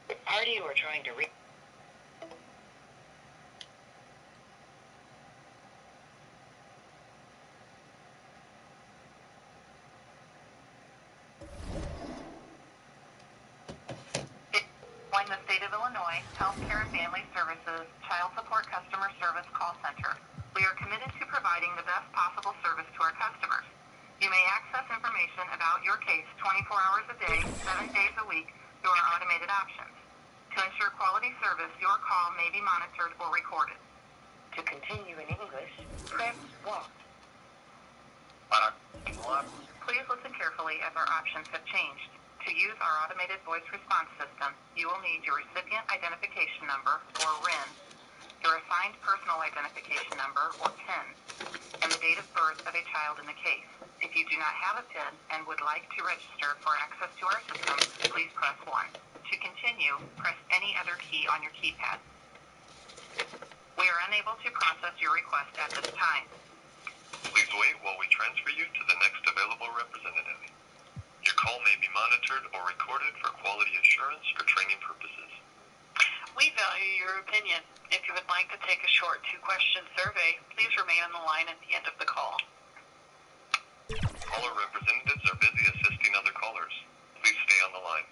The party you are trying to reach. In the state of Illinois, Healthcare and Family Services Child Support Customer Service Call Center. We are committed to providing the best possible service to our customers. You may access information about your case 24 hours a day, 7 days a week through our automated options. To ensure quality service, your call may be monitored or recorded. To continue in English, press 1. Please listen carefully as our options have changed. To use our automated voice response system, you will need your recipient identification number, or RIN, your assigned personal identification number, or PIN, and the date of birth of a child in the case. If you do not have a PIN and would like to register for access to our system, please press 1. To continue, press any other key on your keypad. We are unable to process your request at this time. Please wait while we transfer you to the next available representative. Your call may be monitored or recorded for quality assurance or training purposes. We value your opinion. If you would like to take a short 2-question survey, please remain on the line at the end of the call. All our representatives are busy assisting other callers. Please stay on the line.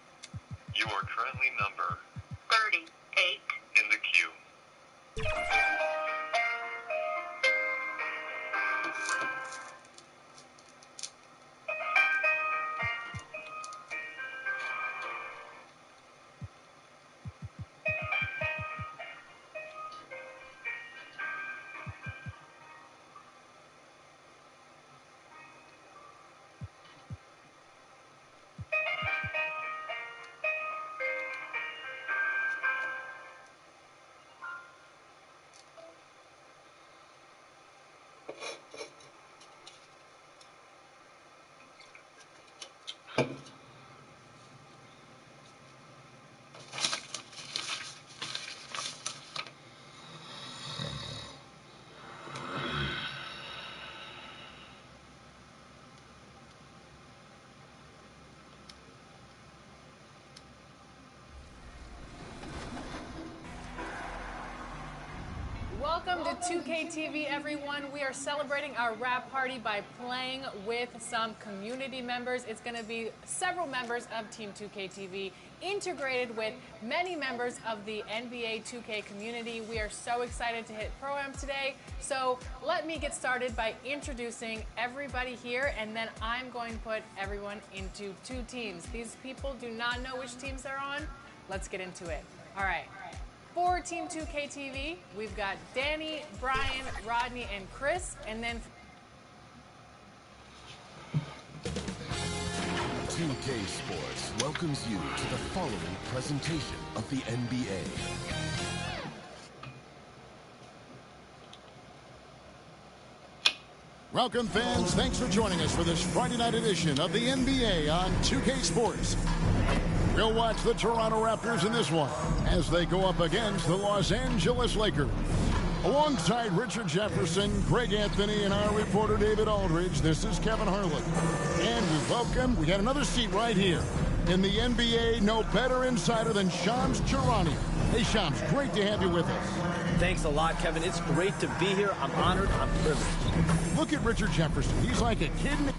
You are currently number 38 in the queue. Welcome to 2K TV, everyone. We are celebrating our wrap party by playing with some community members. It's going to be several members of Team 2K TV integrated with many members of the NBA 2K community. We are so excited to hit Pro-Am today. So let me get started by introducing everybody here, and then I'm going to put everyone into 2 teams. These people do not know which teams they're on. Let's get into it. All right. For Team 2K TV, we've got Danny, Brian, Rodney, and Chris, and then 2K Sports welcomes you to the following presentation of the NBA. Welcome, fans. Thanks for joining us for this Friday night edition of the NBA on 2K Sports. We'll watch the Toronto Raptors in this one as they go up against the Los Angeles Lakers. Alongside Richard Jefferson, Greg Anthony, and our reporter David Aldridge, this is Kevin Harlan. And we got another seat right here in the NBA, no better insider than Shams Charania. Hey, Shams, great to have you with us. Thanks a lot, Kevin. It's great to be here. I'm honored. I'm privileged. Look at Richard Jefferson. He's like a kid in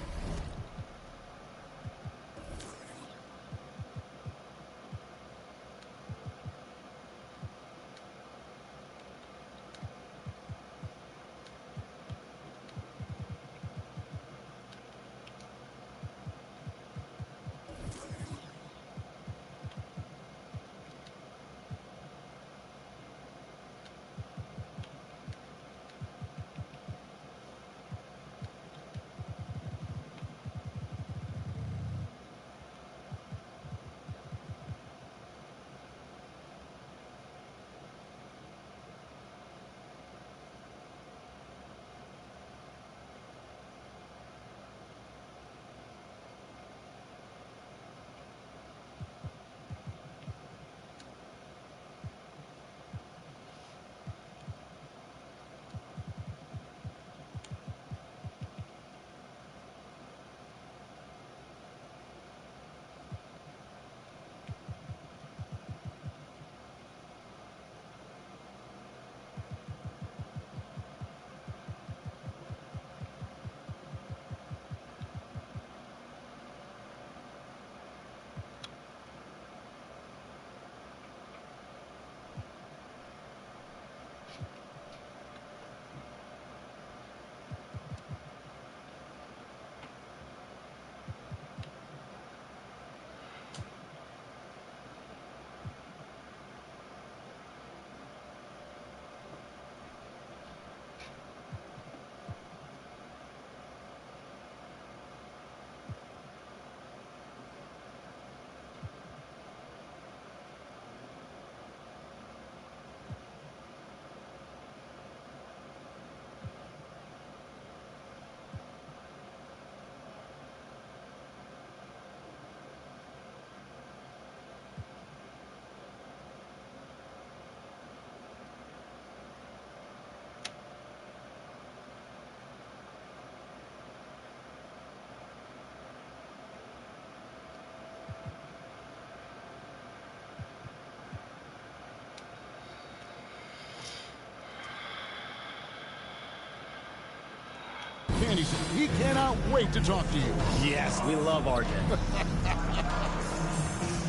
And he cannot wait to talk to you. Yes, we love RJ.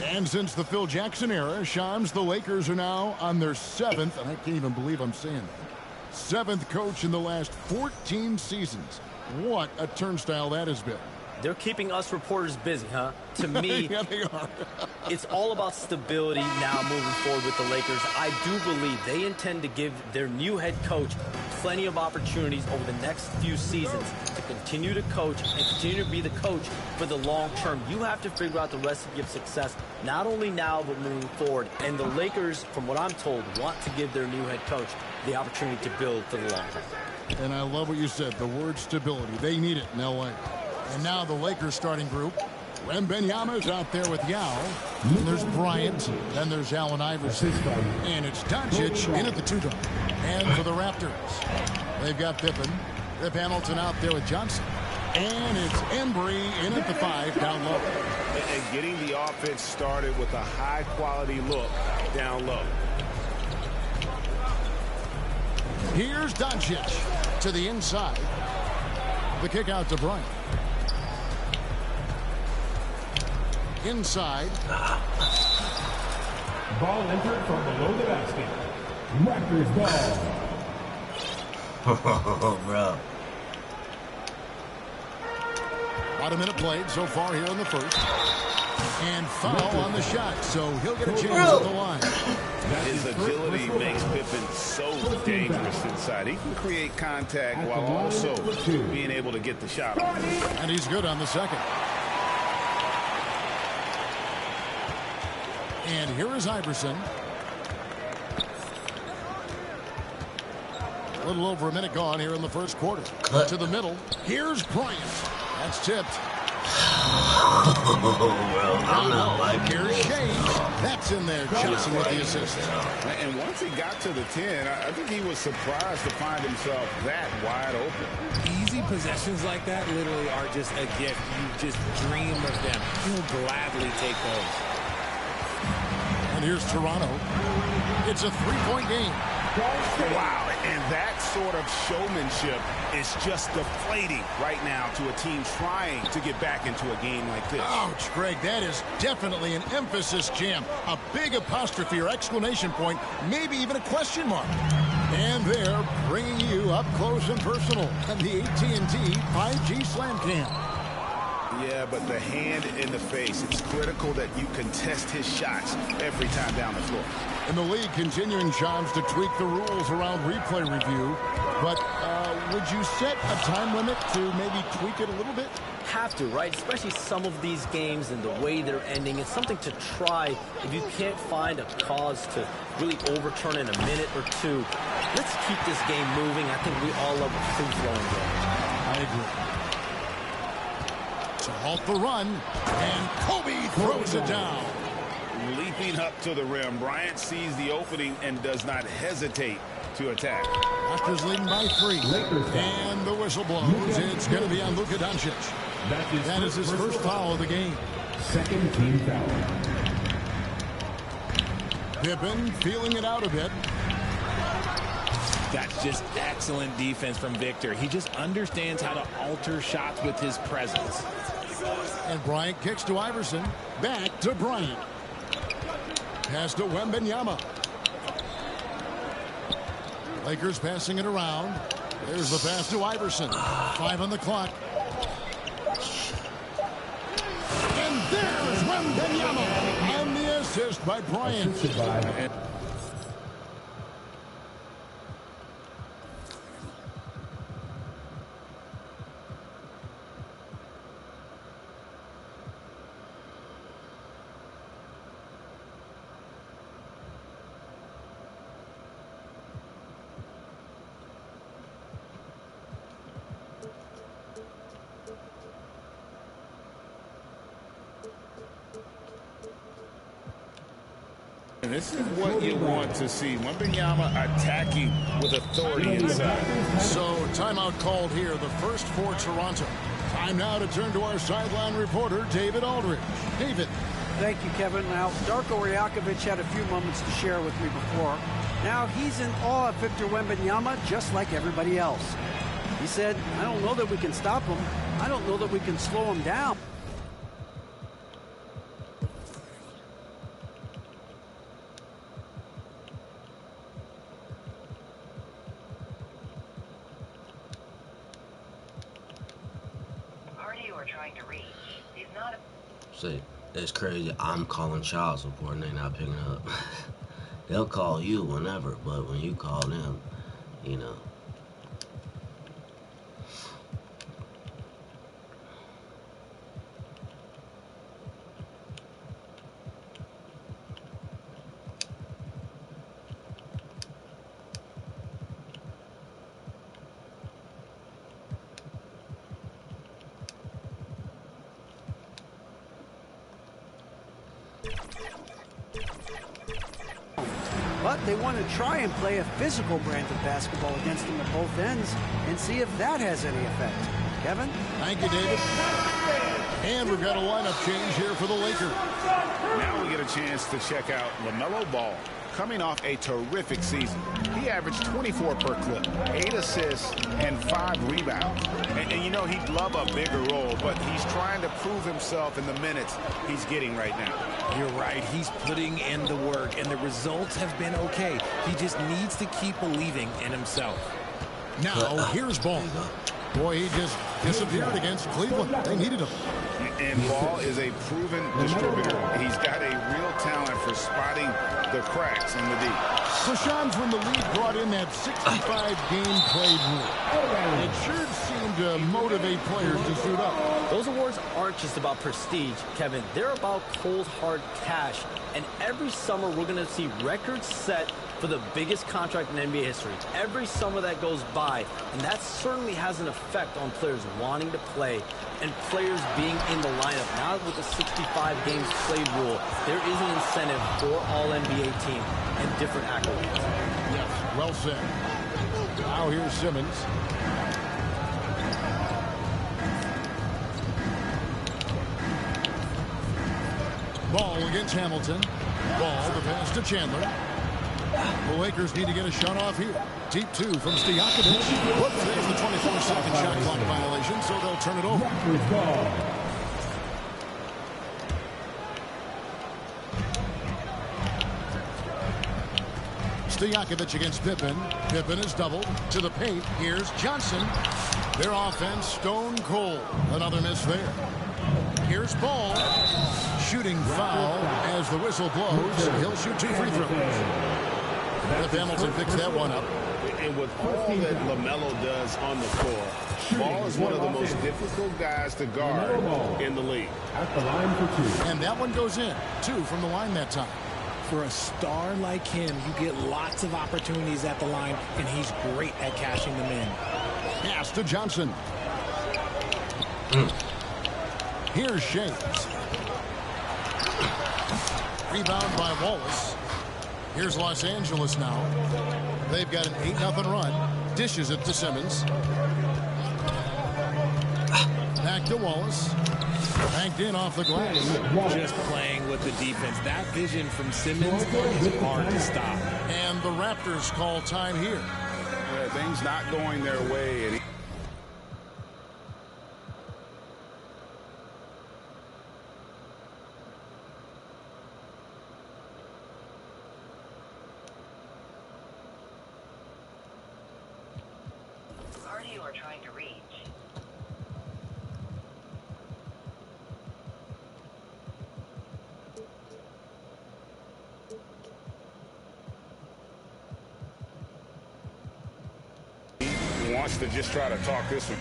And since the Phil Jackson era, Shams, the Lakers are now on their 7th, and I can't even believe I'm saying that, 7th coach in the last 14 seasons. What a turnstile that has been. They're keeping us reporters busy, huh? To me, yeah, they are. it's all about stability now moving forward with the Lakers. I do believe they intend to give their new head coach plenty of opportunities over the next few seasons to continue to coach and continue to be the coach for the long term. You have to figure out the recipe of success, not only now, but moving forward. And the Lakers, from what I'm told, want to give their new head coach the opportunity to build for the long term. And I love what you said, the word stability. They need it in L.A. And now the Lakers starting group. Wembanyama's out there with Yao. And there's Bryant. Then there's Allen Iverson. And it's Doncic in at the 2 dot. And for the Raptors, they've got Pippen. Rip Hamilton out there with Johnson. And it's Embry in at the 5 down low. And getting the offense started with a high-quality look down low. Here's Doncic to the inside. The kick out to Bryant. Inside. Ball entered from below the basket. Raptors ball. Oh, bro. About a minute played so far here in the first. And foul on the shot, so he'll get a chance at the line. His agility makes Pippen so dangerous inside. He can create contact while also being able to get the shot off. And he's good on the second. And here is Iverson. A little over a minute gone here in the first quarter. To the middle. Here's Bryant. That's tipped. Well, I'm not like here's Shea. That's in there. Johnson with the assist. And once he got to the 10, I think he was surprised to find himself that wide open. Easy possessions like that literally are just a gift. You just dream of them. You'll gladly take those. And here's Toronto. It's a 3-point game. Wow, and that sort of showmanship is just deflating right now to a team trying to get back into a game like this. Ouch, Greg, that is definitely an emphasis jam. A big apostrophe or exclamation point, maybe even a question mark. And they're bringing you up close and personal on the AT&T 5G Slam Cam. Yeah, but the hand in the face, it's critical that you contest his shots every time down the floor. And the league continuing, Shams, to tweak the rules around replay review. But would you set a time limit to maybe tweak it a little bit? Have to, right? Especially some of these games and the way they're ending. It's something to try if you can't find a cause to really overturn in a minute or two. Let's keep this game moving. I think we all love a free-flowing game. I agree. To halt the run, and Kobe throws it down. Leaping up to the rim, Bryant sees the opening and does not hesitate to attack. Raptors leading by 3. And the whistle blows. It's going to be on Luka Doncic. That is his first foul of the game. Second team foul. Pippen feeling it out a bit. That's just excellent defense from Victor. He just understands how to alter shots with his presence. And Bryant kicks to Iverson. Back to Bryant. Pass to Wembanyama. Lakers passing it around. There's the pass to Iverson. 5 on the clock. And there's Wembanyama. And the assist by Bryant. And this is what you want to see. Wembanyama attacking with authority inside. So timeout called here, the first for Toronto. Time now to turn to our sideline reporter, David Aldridge. David. Thank you, Kevin. Now, Darko Rajakovic had a few moments to share with me before. Now he's in awe of Victor Wembanyama, just like everybody else. He said, I don't know that we can stop him. I don't know that we can slow him down. Party you are trying to reach is not a... See, it's crazy. I'm calling child support and they're not picking up. They'll call you whenever, but when you call them, you know. But they want to try and play a physical brand of basketball against them at both ends and see if that has any effect. Kevin? Thank you, David. And we've got a lineup change here for the Lakers. Now we get a chance to check out LaMelo Ball, coming off a terrific season. He averaged 24 per clip, 8 assists, and 5 rebounds. And you know, he'd love a bigger role, but he's trying to prove himself in the minutes he's getting right now. You're right. He's putting in the work, and the results have been okay. He just needs to keep believing in himself. Now, here's Ball. Boy, he just disappeared against Cleveland. They needed him. And Ball is a proven distributor. He's got a real talent for spotting the cracks in the D. So, Shams, when the league brought in that 65-game played rule, it sure seemed to motivate players to suit up. Those awards aren't just about prestige, Kevin. They're about cold, hard cash. And every summer, we're going to see records set for the biggest contract in NBA history. Every summer that goes by, and that certainly has an effect on players wanting to play and players being in the lineup. Now with the 65 games played rule, there is an incentive for all NBA team and different accolades. Yes, well said. Now here's Simmons. Ball against Hamilton. Ball, the pass to Chandler. The Lakers need to get a shot off here. Deep two from Stojakovic. But there's the 24-second shot clock violation, so they'll turn it over. Stojakovic against Pippen. Pippen is doubled to the paint. Here's Johnson. Their offense stone cold. Another miss there. Here's Ball. Shooting foul as the whistle blows. He'll shoot 2 free throws. If Hamilton picks that one up. And with all that LaMelo does on the floor, Ball is one of the most difficult guys to guard in the league. At the line for 2. And that one goes in. 2 from the line that time. For a star like him, you get lots of opportunities at the line, and he's great at cashing them in. Pass to Johnson. Here's Shades. Rebound by Wallace. Here's Los Angeles now. They've got an 8-0 run. Dishes it to Simmons. Back to Wallace. Banked in off the glass. Just playing with the defense. That vision from Simmons is hard to stop. And the Raptors call time here. Yeah, things not going their way. And Party you are trying to reach. he wants to just try to talk this one.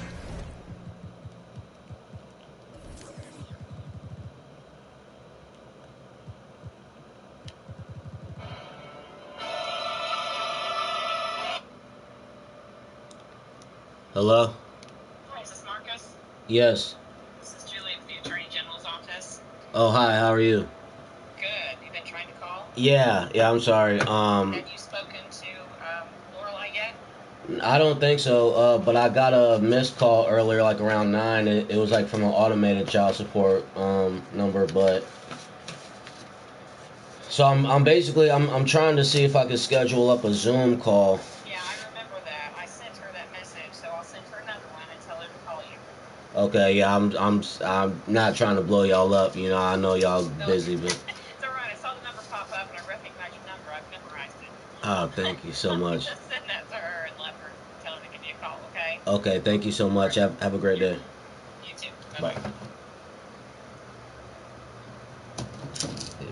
Hello? Hi, is this Marcus? Yes. This is Julie at the Attorney General's office. Oh, hi, how are you? Good. You've been trying to call? Yeah, I'm sorry. Have you spoken to Lorelai yet? I don't think so, but I got a missed call earlier, like around 9. It was like from an automated child support number, but... So I'm basically trying to see if I could schedule up a Zoom call. Yeah, I remember that. I sent her that message, so I'll send her another Okay, yeah, I'm not trying to blow y'all up. You know, I know y'all busy, but. It's all right. I saw the number pop up and I recognized your number. I've memorized it. Oh, thank you so much. Just send that to her and let her tell her to give me a call, okay? Okay, thank you so much. Have a great day. You too. Bye.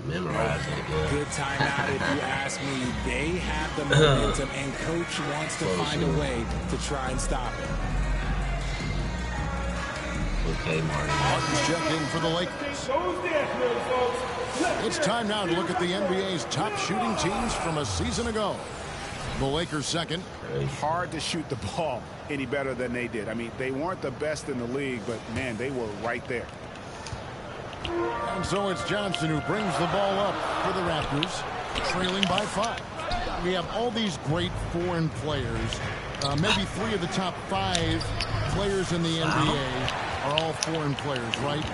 Memorize it. Good timeout if you ask me. They have the momentum, and coach wants to find a way to try and stop it. Okay, Martin. Martin's checked in for the Lakers. It's time now to look at the NBA's top shooting teams from a season ago. The Lakers second. Hard to shoot the ball any better than they did. I mean, they weren't the best in the league, but, man, they were right there. And so it's Johnson who brings the ball up for the Raptors, trailing by 5. We have all these great foreign players. Maybe 3 of the top 5 players in the NBA are all foreign players, right?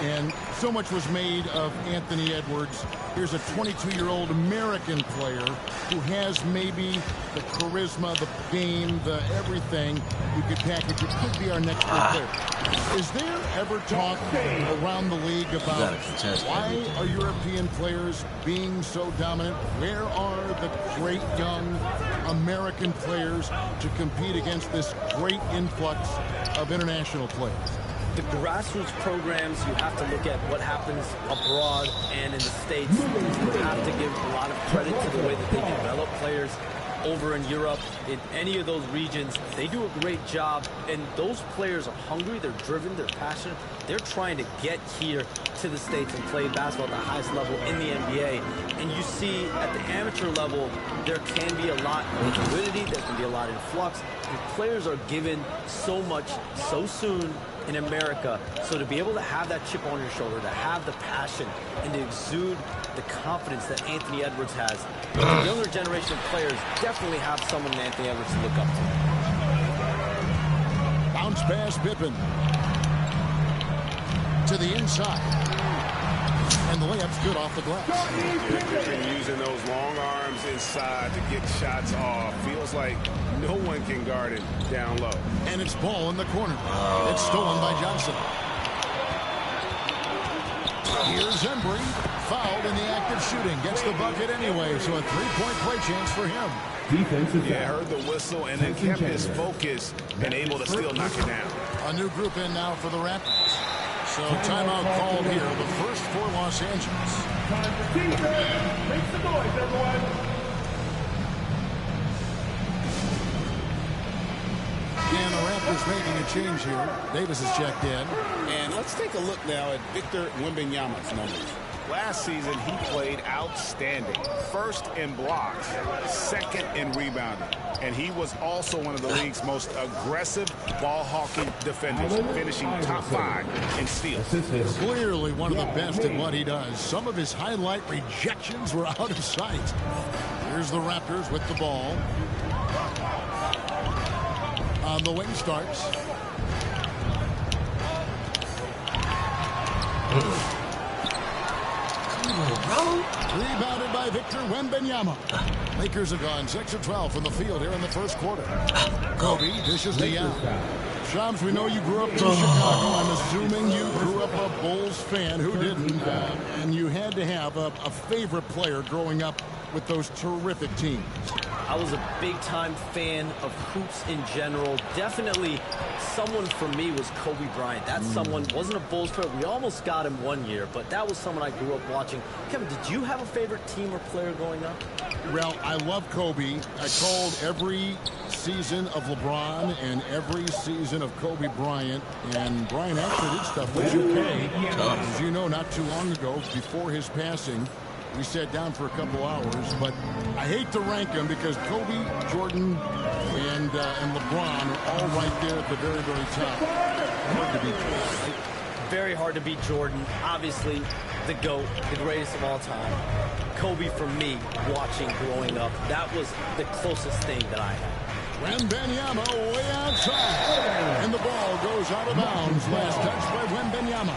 And so much was made of Anthony Edwards. Here's a 22-year-old American player who has maybe the charisma, the game, the everything you could package. It could be our next great player. Is there ever talk around the league about why are European players being so dominant? Where are the great young American players to compete against this great influx of international players? The grassroots programs, you have to look at what happens abroad and in the States. You have to give a lot of credit to the way that they develop players over in Europe, in any of those regions. They do a great job, and those players are hungry, they're driven, they're passionate. They're trying to get here to the States and play basketball at the highest level in the NBA. And you see at the amateur level, there can be a lot of fluidity, there can be a lot of influx. And players are given so much so soon in America. So to be able to have that chip on your shoulder, to have the passion, and to exude the confidence that Anthony Edwards has, the younger generation of players definitely have someone in Anthony Edwards to look up to. Bounce pass, Pippen. To the inside. And the layup's good off the glass. Pippen using those long arms inside to get shots off. Feels like no one can guard it down low. And it's ball in the corner. It's stolen by Johnson. Here's Embry. Fouled in the act of shooting. Gets the bucket anyway, so a three-point play chance for him. Heard the whistle and then kept his focus and able to still knock it down. A new group in now for the Raptors. So timeout called here, the first for Los Angeles. Time for defense. Make some noise, everyone. Again, the Raptors making a change here. Davis is checked in. And let's take a look now at Victor Wembanyama's numbers. Last season, he played outstanding. First in blocks, second in rebounding. And he was also one of the league's most aggressive ball-hawking defenders, finishing top 5 in steals. Clearly one of the best at what he does. Some of his highlight rejections were out of sight. Here's the Raptors with the ball. On the wing starts. Rebounded by Victor Wembanyama. Lakers have gone 6 of 12 from the field here in the first quarter. Kobe dishes to Young. Shams, we know you grew up in Chicago. I'm assuming you grew up a Bulls fan. Who didn't? And you had to have a favorite player growing up with those terrific teams. I was a big-time fan of hoops in general. Definitely someone for me was Kobe Bryant. That someone wasn't a Bulls player. We almost got him one year, but that was someone I grew up watching. Kevin, did you have a favorite team or player growing up? Well, I love Kobe. I called every season of LeBron and every season of Kobe Bryant. And Bryant actually did stuff with UK. As you know, not too long ago, before his passing, we sat down for a couple hours, but I hate to rank them because Kobe, Jordan, and LeBron are all right there at the very, very top. Hard to beat Jordan. Very hard to beat Jordan. Obviously, the GOAT, the greatest of all time. Kobe, for me, watching growing up, that was the closest thing that I had. Wembanyama way outside. And the ball goes out of bounds. Last touch by Wembanyama.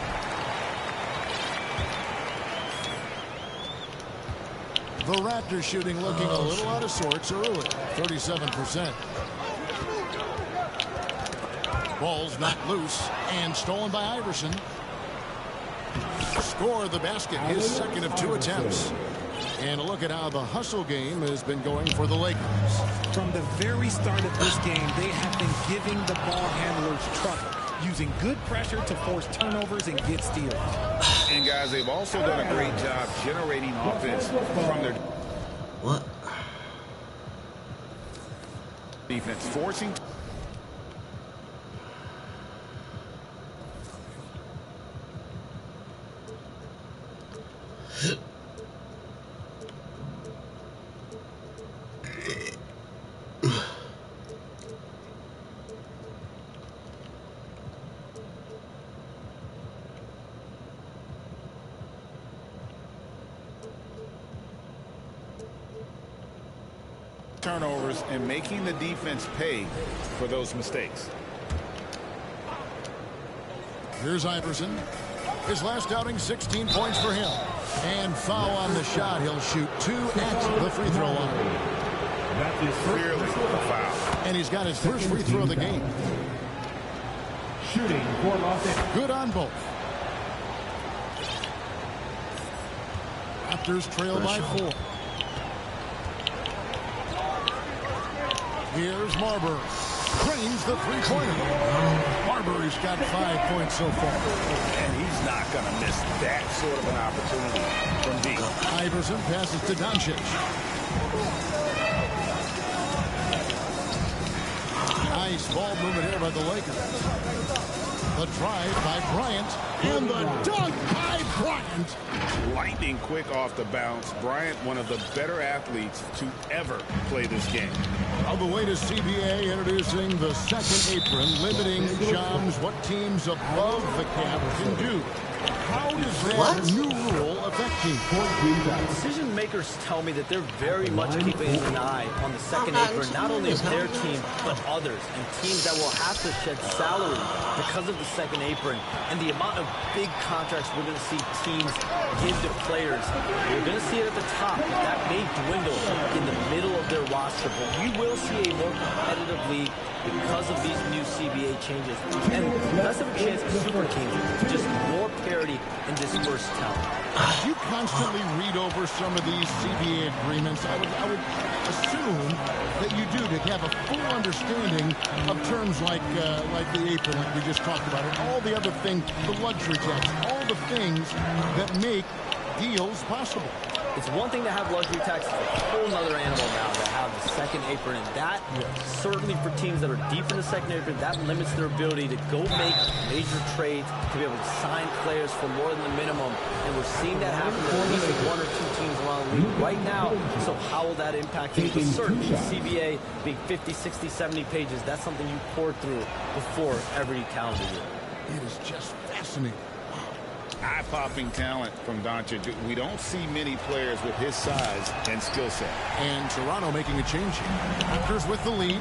The Raptors shooting looking a little out of sorts early. 37%. Ball's knocked loose and stolen by Iverson. Score the basket, his second of 2 attempts. And a look at how the hustle game has been going for the Lakers. From the very start of this game, they have been giving the ball handlers trouble, using good pressure to force turnovers and get steals. And guys, they've also done a great job generating offense from their defense, forcing turnovers and making the defense pay for those mistakes. Here's Iverson. His last outing, 16 points for him. And foul on the shot. He'll shoot 2 at the free throw line. That is clearly a foul. And he's got his first free throw of the game. Shooting for Los Angeles. Good on both. Raptors trail by 4. Here's Marbury. Cranes the three-pointer. Marbury's got 5 points so far. And he's not going to miss that sort of an opportunity from deep. Iverson passes to Doncic. Nice ball movement here by the Lakers. The drive by Bryant. And the dunk by Bryant. Lightning quick off the bounce. Bryant, one of the better athletes to ever play this game. On the way to CBA, introducing the second apron, limiting jobs what teams above the cap can do. How does that new rule affect teams? Decision makers tell me that they're very much keeping an eye on the second apron, not only of their team, but others, and teams that will have to shed salary because of the second apron and the amount of big contracts we're going to see teams give to players. We're going to see it at the top. That may dwindle in the middle of their roster, but we will see a more competitive league because of these new CBA changes and less of a chance of super teams to just more parity and disperse talent. You constantly read over some of these CBA agreements. I would assume that you do to have a full understanding of terms like the apron, like we just talked about, and all the other things, the luxury tax, all the things that make deals possible. It's one thing to have luxury tax, it's a whole other animal now to have the second apron, and that certainly for teams that are deep in the second apron, that limits their ability to go make major trades, to be able to sign players for more than the minimum, and we're seeing that happen to at least 1 or 2 teams around the league right now. So how will that impact you? But certainly CBA being 50, 60, 70 pages, that's something you pour through before every calendar year. It is just fascinating. Eye-popping talent from Doncic. We don't see many players with his size and skill set. And Toronto making a change here. Raptors with the lead.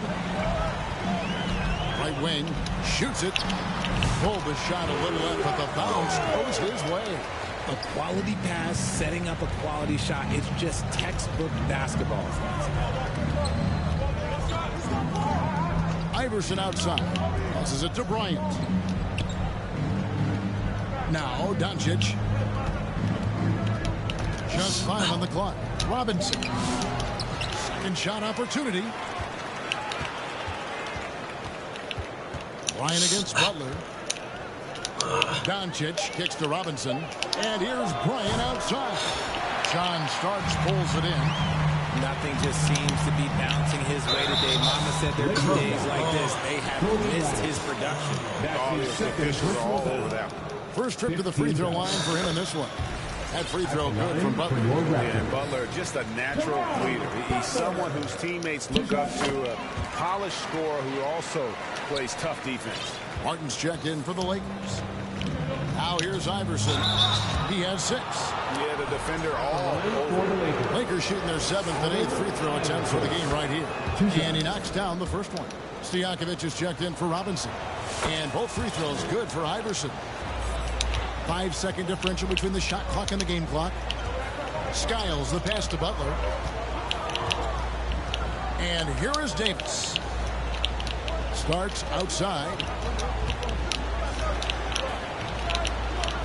Right wing, shoots it. Pulled the shot a little left, but the bounce goes his way. A quality pass, setting up a quality shot. It's just textbook basketball. Iverson outside. Passes it to Bryant. Now, Doncic. Just 5 on the clock. Robinson. Second shot opportunity. Ryan against Butler. Doncic kicks to Robinson. And here's Bryant outside. John Starks pulls it in. Nothing just seems to be bouncing his way today. Mama said there be days like this. They have missed his production. All the officials are all over that. First trip to the free throw line for him in this one. That free throw good from Butler. And Butler, just a natural leader. He's someone whose teammates look up to, a polished scorer who also plays tough defense. Martin's checked in for the Lakers. Now here's Iverson. He has 6. Yeah, the defender all over. Lakers shooting their 7th and 8th free throw attempts for the game right here. And he knocks down the first one. Stojakovic is checked in for Robinson. And both free throws good for Iverson. 5-second differential between the shot clock and the game clock. Skiles the pass to Butler. And here is Davis. Starts outside.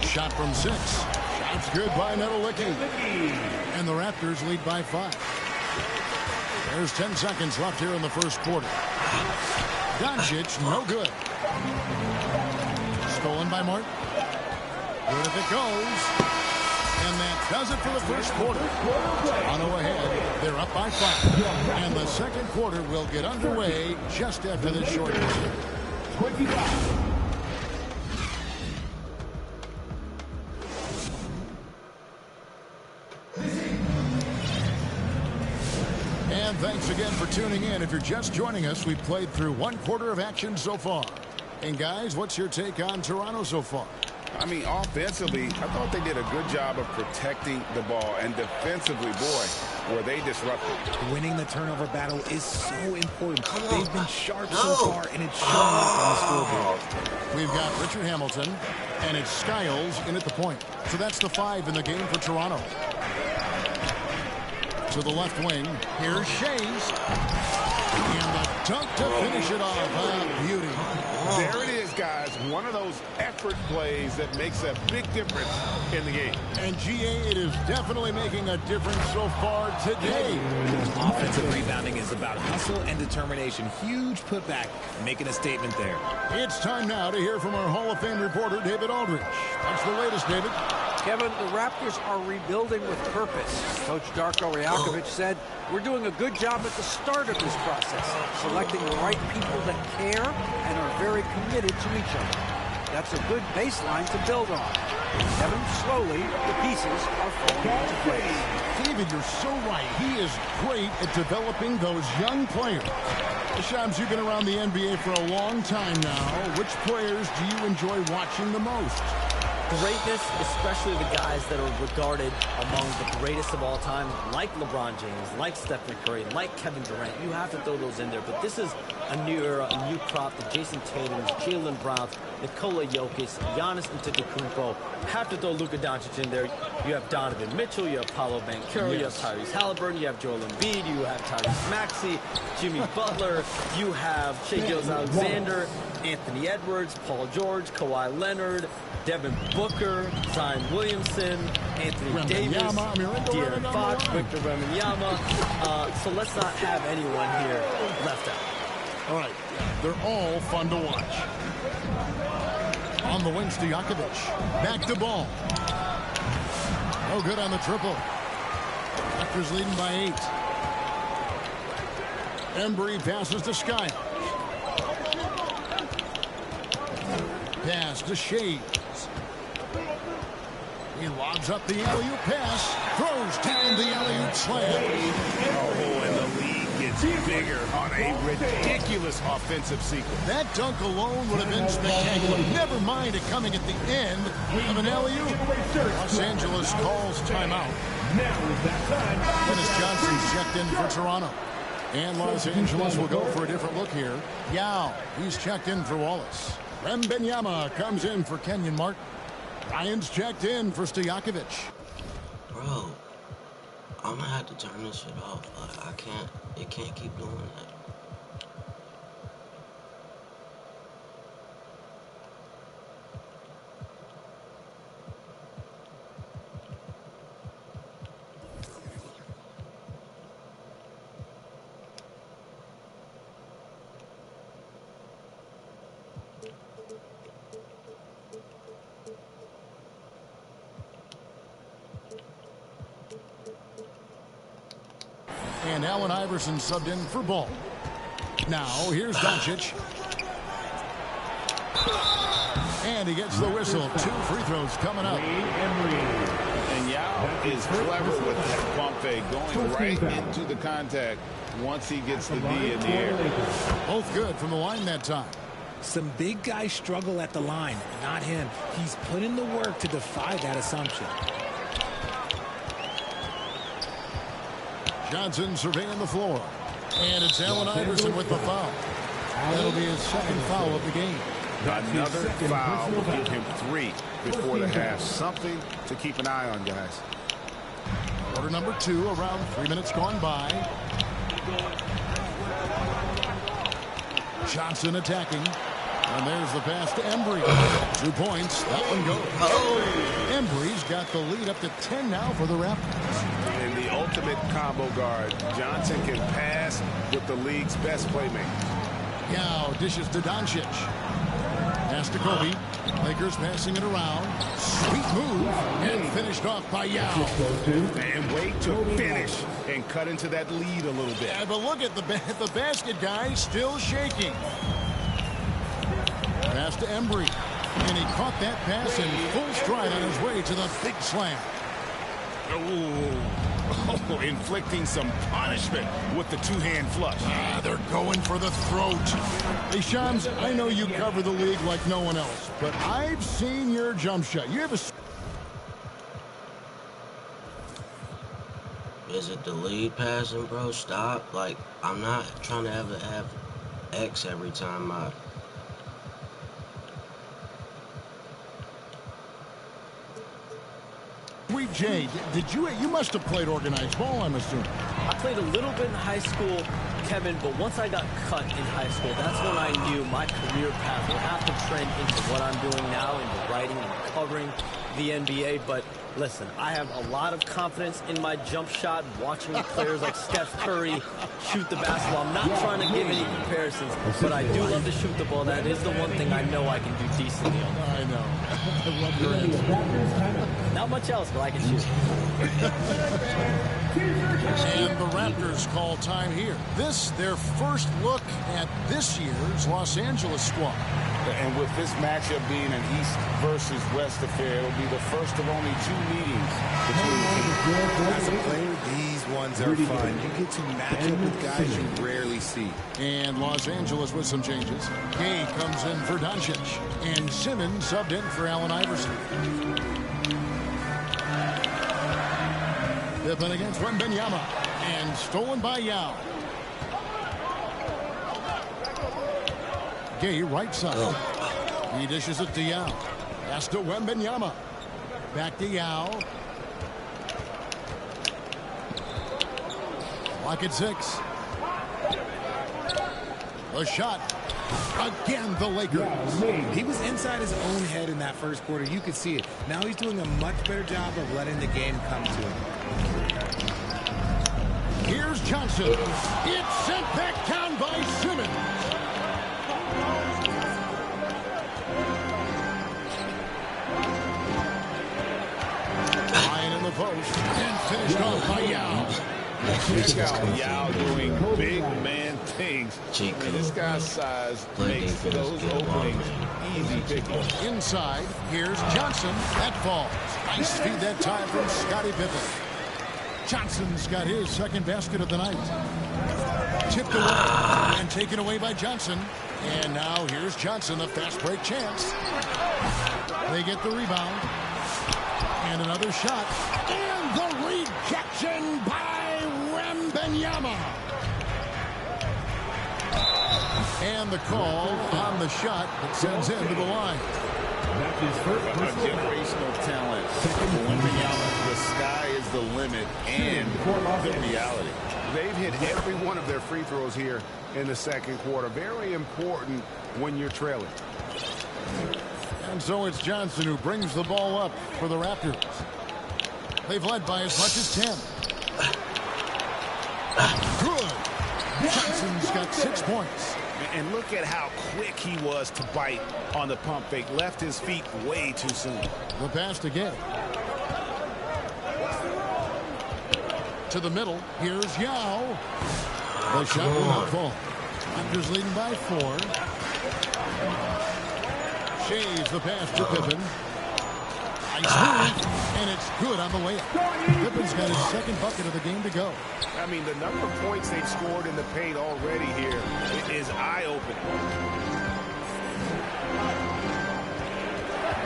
Shot from 6. Shot's good by Nedolicki. And the Raptors lead by 5. There's 10 seconds left here in the first quarter. Doncic, no good. Stolen by Martin. Good if it goes. And that does it for the first quarter. Toronto ahead. They're up by 5. And the second quarter will get underway just after this short break. 25. And thanks again for tuning in. If you're just joining us, we've played through 1 quarter of action so far. And guys, what's your take on Toronto so far? I mean, offensively, I thought they did a good job of protecting the ball. And defensively, boy, were they disruptive. Winning the turnover battle is so important. They've been sharp so far, and it's showing up on the scoreboard. We've got Richard Hamilton, and it's Skiles in at the point. So that's the 5 in the game for Toronto. To the left wing, here's Shays. And the dunk to finish it off. Ah, beauty. There it is, guys. One of those effort plays that makes a big difference in the game. And GA, it is definitely making a difference so far today. Offensive rebounding is about hustle and determination. Huge putback, making a statement there. It's time now to hear from our Hall of Fame reporter, David Aldridge. What's the latest, David? Kevin, the Raptors are rebuilding with purpose. Coach Darko Rajakovic said, we're doing a good job at the start of this process, selecting the right people that care and are very committed to each other. That's a good baseline to build on. Kevin, slowly, the pieces are falling into place. David, you're so right. He is great at developing those young players. Shams, you've been around the NBA for a long time now. Which players do you enjoy watching the most? Greatness, especially the guys that are regarded among the greatest of all time, like LeBron James, like Stephen Curry, like Kevin Durant. You have to throw those in there. But this is a new era, a new crop. The Jason Tatums, Jaylen Browns, Nikola Jokic, Giannis Antetokounmpo. Have to throw Luka Doncic in there. You have Donovan Mitchell, you have Paolo Banchero, you have Tyrese Halliburton, you have Joel Embiid, you have Tyrese Maxey, Jimmy Butler, you have Shai Gilgeous-Alexander, Anthony Edwards, Paul George, Kawhi Leonard, Devin Booker, Zion Williamson, Anthony Davis, De'Aaron Fox, Victor Wembanyama. So let's not have anyone here left out. All right. They're all fun to watch. On the wing, Stojakovic. Back to ball. No good on the triple. Raptors leading by 8. Embry passes to Skiles. Pass to Shades. He lobs up the alley-oop pass. Throws down the alley-oop slam. Oh, and the lead gets bigger on a ridiculous offensive sequence. That dunk alone would have been spectacular. Never mind it coming at the end of an alley-oop. Los Angeles calls timeout. Dennis Johnson's checked in for Toronto. And Los Angeles will go for a different look here. Yao, he's checked in for Wallace. Wembanyama comes in for Kenyon Martin. Ryan's checked in for Stojakovic. Bro, I'm gonna have to turn this shit off. Like, I can't, it can't keep doing that. And Allen Iverson subbed in for Ball. Now, here's Doncic. And he gets the whistle. 2 free throws coming up. And Yao is clever with that pump fake, going right into the contact once he gets the D in the air. Both good from the line that time. Some big guys struggle at the line, not him. He's put in the work to defy that assumption. Johnson surveying the floor. And it's Allen Iverson with the foul. That'll be his second foul of the game. Another foul will give him 3 before the half. Something to keep an eye on, guys. Quarter number 2, around 3 minutes gone by. Johnson attacking. And there's the pass to Embry. 2 points. That one goes. Embry's got the lead up to 10 now for the Raptors. And the ultimate combo guard. Johnson can pass with the league's best playmaker. Yao dishes to Doncic. Pass to Kobe. Lakers passing it around. Sweet move. And finished off by Yao. And wait to finish and cut into that lead a little bit. Yeah, but look at the basket guy still shaking. Pass to Embry. And he caught that pass in full stride on his way to the big slam. Oh, inflicting some punishment with the two-hand flush. They're going for the throat. Hey, Shams, I know you cover the league like no one else, but I've seen your jump shot. You have a... Is it the lead passing, bro? Stop. Like, I'm not trying to have X every time I... Sweet Jay, you must have played organized ball, I'm assuming. I played a little bit in high school, Kevin, but once I got cut in high school, that's when I knew my career path would have to trend into what I'm doing now, into writing and covering the NBA. But listen, I have a lot of confidence in my jump shot, watching players like Steph Curry shoot the basketball. I'm not trying to give any comparisons, but I do love to shoot the ball. That is the one thing I know I can do decently on. I know. I love your answer. Not much else, but I can shoot. And the Raptors call time here. This, their first look at this year's Los Angeles squad. And with this matchup being an East versus West affair, it'll be the first of only 2 meetings between the teams. As a player, these ones are fun. You get to match up with guys you rarely see. And Los Angeles with some changes. Gay comes in for Doncic. And Simmons subbed in for Allen Iverson. Pippen against Wembanyama. And stolen by Yao. Gay right side. He dishes it to Yao. Pass to Wembanyama. Back to Yao. Lock at 6. A shot. Again, the Lakers. He was inside his own head in that first quarter. You could see it. Now he's doing a much better job of letting the game come to him. Here's Johnson. It's sent back down by Simmons. Ryan in the post. And finished off by Yao. Check out Yao doing big man things. And this guy's size makes those openings easy picking. Inside, here's Johnson. That falls. Nice feed that time from Scottie Pippen. Johnson's got his second basket of the night. Tipped away and taken away by Johnson. And now here's Johnson, the fast break chance. They get the rebound. And another shot. And the rejection by Wembanyama. And the call on the shot that sends him to the line. A generational talent. Wembanyama, the sky is the limit and the reality. They've hit every one of their free throws here in the second quarter. Very important when you're trailing. And so it's Johnson who brings the ball up for the Raptors. They've led by as much as 10. Good. Johnson's got 6 points. And look at how quick he was to bite on the pump fake. Left his feet way too soon. The pass to Gay. To the middle. Here's Yao. The shot will not fall. Raptors leading by 4. Shaves the pass to Pippen. Nice move. And it's good on the layup. Pippen's got his second bucket of the game to go. I mean, the number of points they've scored in the paint already here is eye-opening.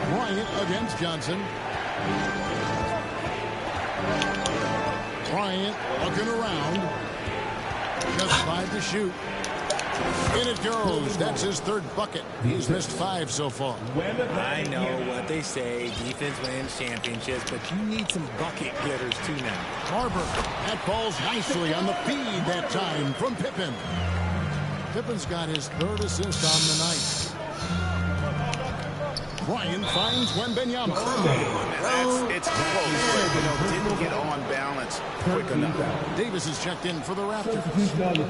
Bryant against Johnson. Bryant looking around. Just 5 to shoot. In it goes. That's his 3rd bucket. He's missed 5 so far. I know what they say. Defense wins championships, but you need some bucket getters too now. Barber. That falls nicely on the feed that time from Pippen. Pippen's got his 3rd assist on the night. Bryant finds Wembanyama. It's close, but didn't get on balance quick enough. Davis is checked in for the Raptors.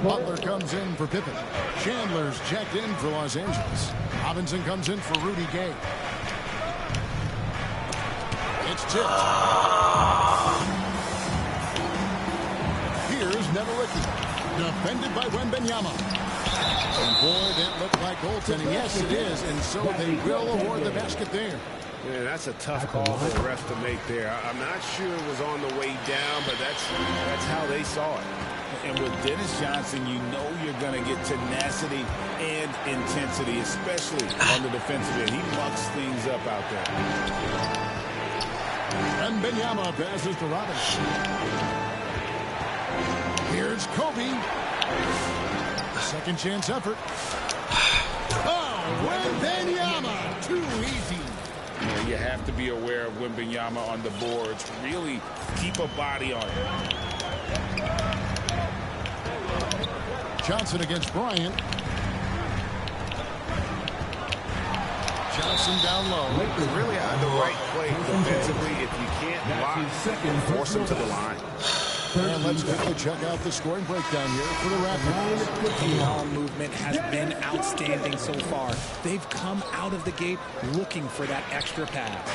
Butler comes in for Pippen. Chandler's checked in for Los Angeles. Robinson comes in for Rudy Gay. It's tipped. Here's Nedelicki. Defended by Wembanyama. And boy, that looked like goaltending. Yes, it is. And so they will award the basket there. Yeah, that's a tough call for the ref to make there. I'm not sure it was on the way down, but that's how they saw it. And with Dennis Johnson, you know you're going to get tenacity and intensity, especially on the defensive end. He mucks things up out there. Wembanyama passes to Robinson. Here's Kobe. Second chance effort. Oh, Wembanyama. Too easy. You have to be aware of Wembanyama on the boards. Really keep a body on it. Johnson against Bryant. Johnson down low. Really on the right play defensively. If you can't block, force him to the line. And let's quickly check out the scoring breakdown here for the Raptors. The ball movement has been outstanding so far. They've come out of the gate looking for that extra pass.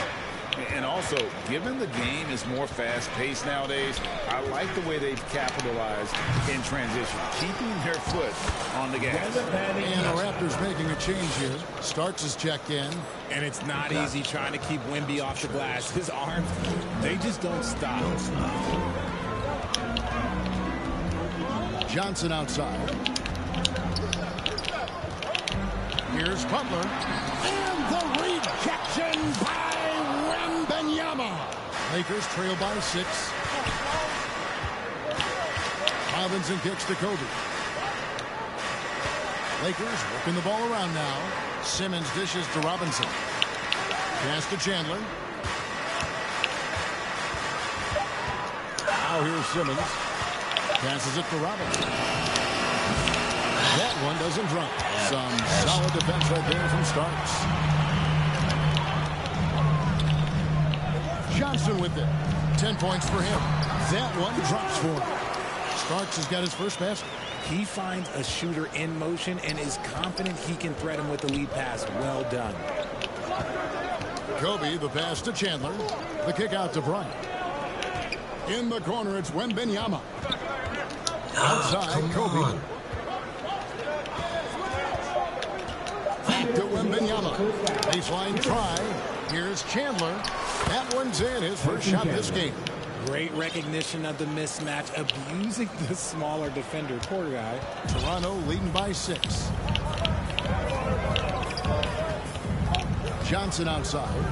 And also, given the game is more fast-paced nowadays, I like the way they've capitalized in transition, keeping their foot on the gas. And the Raptors making a change here. Starks is checked in. And it's not easy trying to keep Wemby off the glass. His arms, they just don't stop. Johnson outside. Here's Butler. And the rejection by Wembanyama. Lakers trail by 6. Robinson kicks to Kobe. Lakers working the ball around now. Simmons dishes to Robinson. Pass to Chandler. Now here's Simmons. Passes it to Robinson. That one doesn't drop. Some solid defense right there from Starks. Johnson with it. 10 points for him. That one drops for him. Starks has got his first basket. He finds a shooter in motion and is confident he can thread him with the lead pass. Well done. Kobe, the pass to Chandler. The kick out to Bryant. In the corner, it's Wembanyama. Outside, Kobe. Back to Wembanyama. Baseline try. Here's Chandler. That one's in. His first shot this game. Great recognition of the mismatch, abusing the smaller defender. Poor guy. Toronto leading by 6. Johnson outside.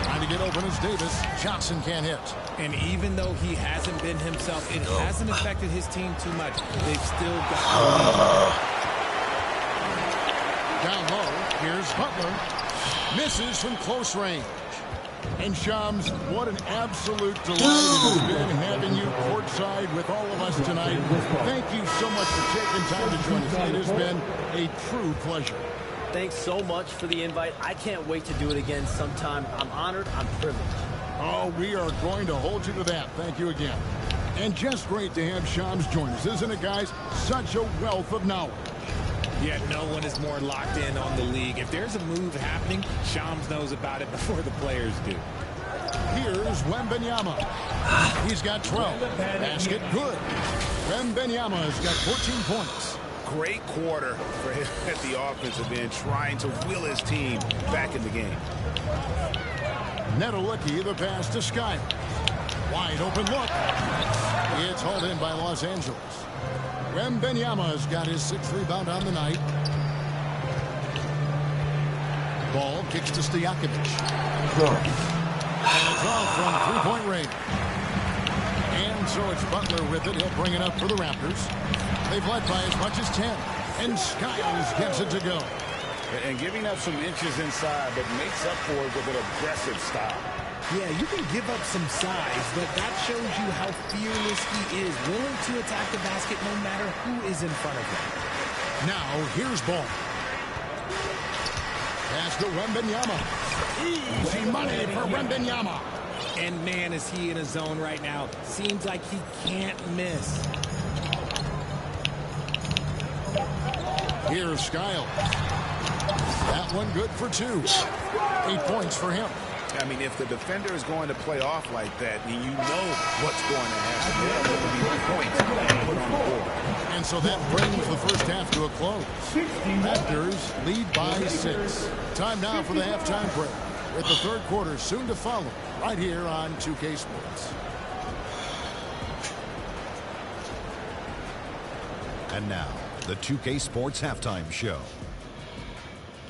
Trying to get open is Davis. Johnson can't hit. And even though he hasn't been himself, it hasn't affected his team too much. They've still got down low. Here's Butler. Misses from close range. And Shams, what an absolute delight it has been having you courtside with all of us tonight. Thank you so much for taking time to join us. It has been a true pleasure. Thanks so much for the invite. I can't wait to do it again sometime. I'm honored. I'm privileged. Oh, we are going to hold you to that. Thank you again. And just great to have Shams join us, isn't it, guys? Such a wealth of knowledge. Yeah, no one is more locked in on the league. If there's a move happening, Shams knows about it before the players do. Here's Wembanyama. He's got 12. Basket good. Wembanyama has got 14 points. Great quarter for him at the offensive end, trying to will his team back in the game. Nedelicki, the pass to Sky. Wide open look. It's hauled in by Los Angeles. Wembanyama has got his 6th rebound on the night. Ball kicks to Stojakovic. And it's off from three-point range. And so it's Butler with it. He'll bring it up for the Raptors. They've led by as much as 10. And Skiles gets it to go. And giving up some inches inside, but makes up for it with an aggressive style. Yeah, you can give up some size, but that shows you how fearless he is, willing to attack the basket no matter who is in front of him. Now, here's ball. Pass to Wembanyama. Easy money for Wembanyama. And man, is he in a zone right now. Seems like he can't miss. Here's Skiles. That one good for 2. 8 points for him. I mean, if the defender is going to play off like that, then you know what's going to happen. There will be points put on the board. And so that brings the first half to a close. Raptors lead by 6. Time now for the halftime break, with the third quarter soon to follow, right here on 2K Sports. And now, the 2K Sports Halftime Show.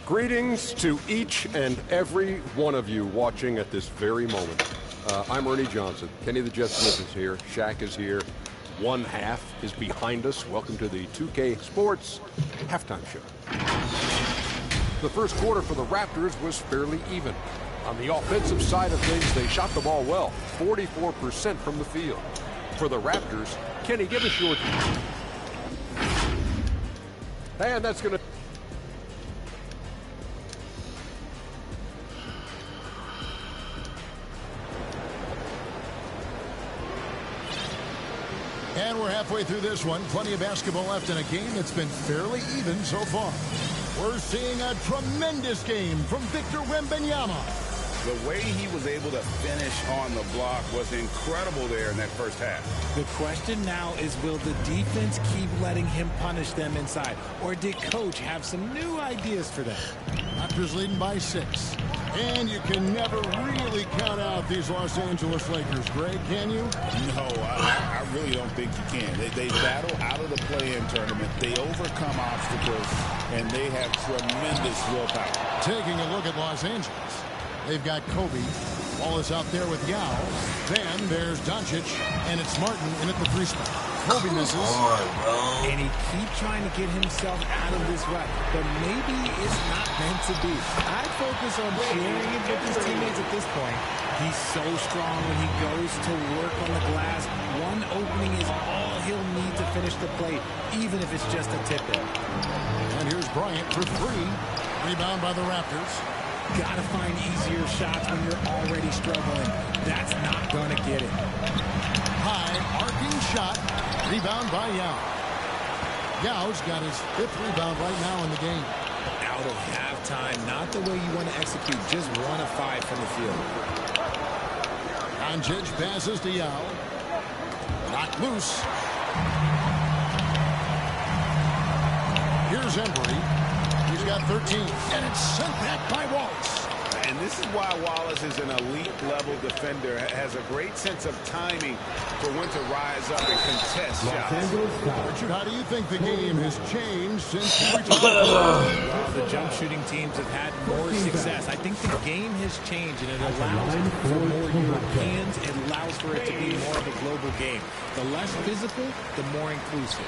Greetings to each and every one of you watching at this very moment. I'm Ernie Johnson. Kenny the Jet Smith is here. Shaq is here. One half is behind us. Welcome to the 2K Sports Halftime Show. The first quarter for the Raptors was fairly even. On the offensive side of things, they shot the ball well, 44% from the field. For the Raptors, Kenny, give us your... And that's going to... And we're halfway through this one. Plenty of basketball left in a game that's been fairly even so far. We're seeing a tremendous game from Victor Wembanyama. The way he was able to finish on the block was incredible there in that first half. The question now is, will the defense keep letting him punish them inside? Or did Coach have some new ideas for them? Raptors leading by 6. And you can never really count out these Los Angeles Lakers, Greg, can you? No, I really don't think you can. They battle out of the play-in tournament. They overcome obstacles, and they have tremendous willpower. Taking a look at Los Angeles, they've got Kobe. Wallace out there with Yao. Then there's Doncic, and it's Martin in at the 3 spot. Kobe misses. And he keeps trying to get himself out of this rut, but maybe it's not meant to be. I'd focus on sharing it with his teammates at this point. He's so strong when he goes to work on the glass. One opening is all he'll need to finish the play, even if it's just a tip-in. And here's Bryant for 3. Rebound by the Raptors. Gotta find easier shots when you're already struggling. That's not gonna get it. High arcing shot. Rebound by Yao. Yao's got his 5th rebound right now in the game. Out of halftime, not the way you want to execute. Just 1 of 5 from the field. Doncic passes to Yao. Knocked loose. Here's Embry. He's got 13, and it's sent back by Wallace. And this is why Wallace is an elite-level defender, has a great sense of timing for when to rise up and contest shots. Richard, how do you think the game has changed since he retired? The jump shooting teams have had more success. I think the game has changed, and it allows for more Europeans. It allows for it to be more of a global game. The less physical, the more inclusive.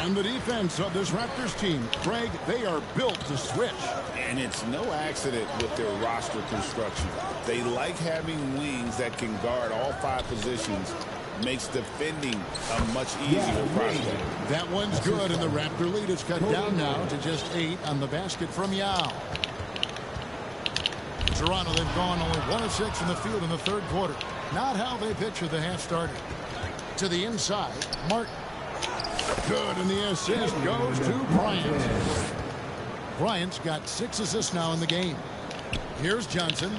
And the defense of this Raptors team, Greg, they are built to switch. And it's no accident with their roster construction. They like having wings that can guard all 5 positions. Makes defending a much easier prospect. That one's good, and the Raptor lead is cut down now to just 8 on the basket from Yao. Toronto, they've gone only 1 of 6 in the field in the third quarter. Not how they pictured the half started. To the inside, Martin. Good, and the assist goes to Bryant. Bryant's got 6 assists now in the game. Here's Johnson.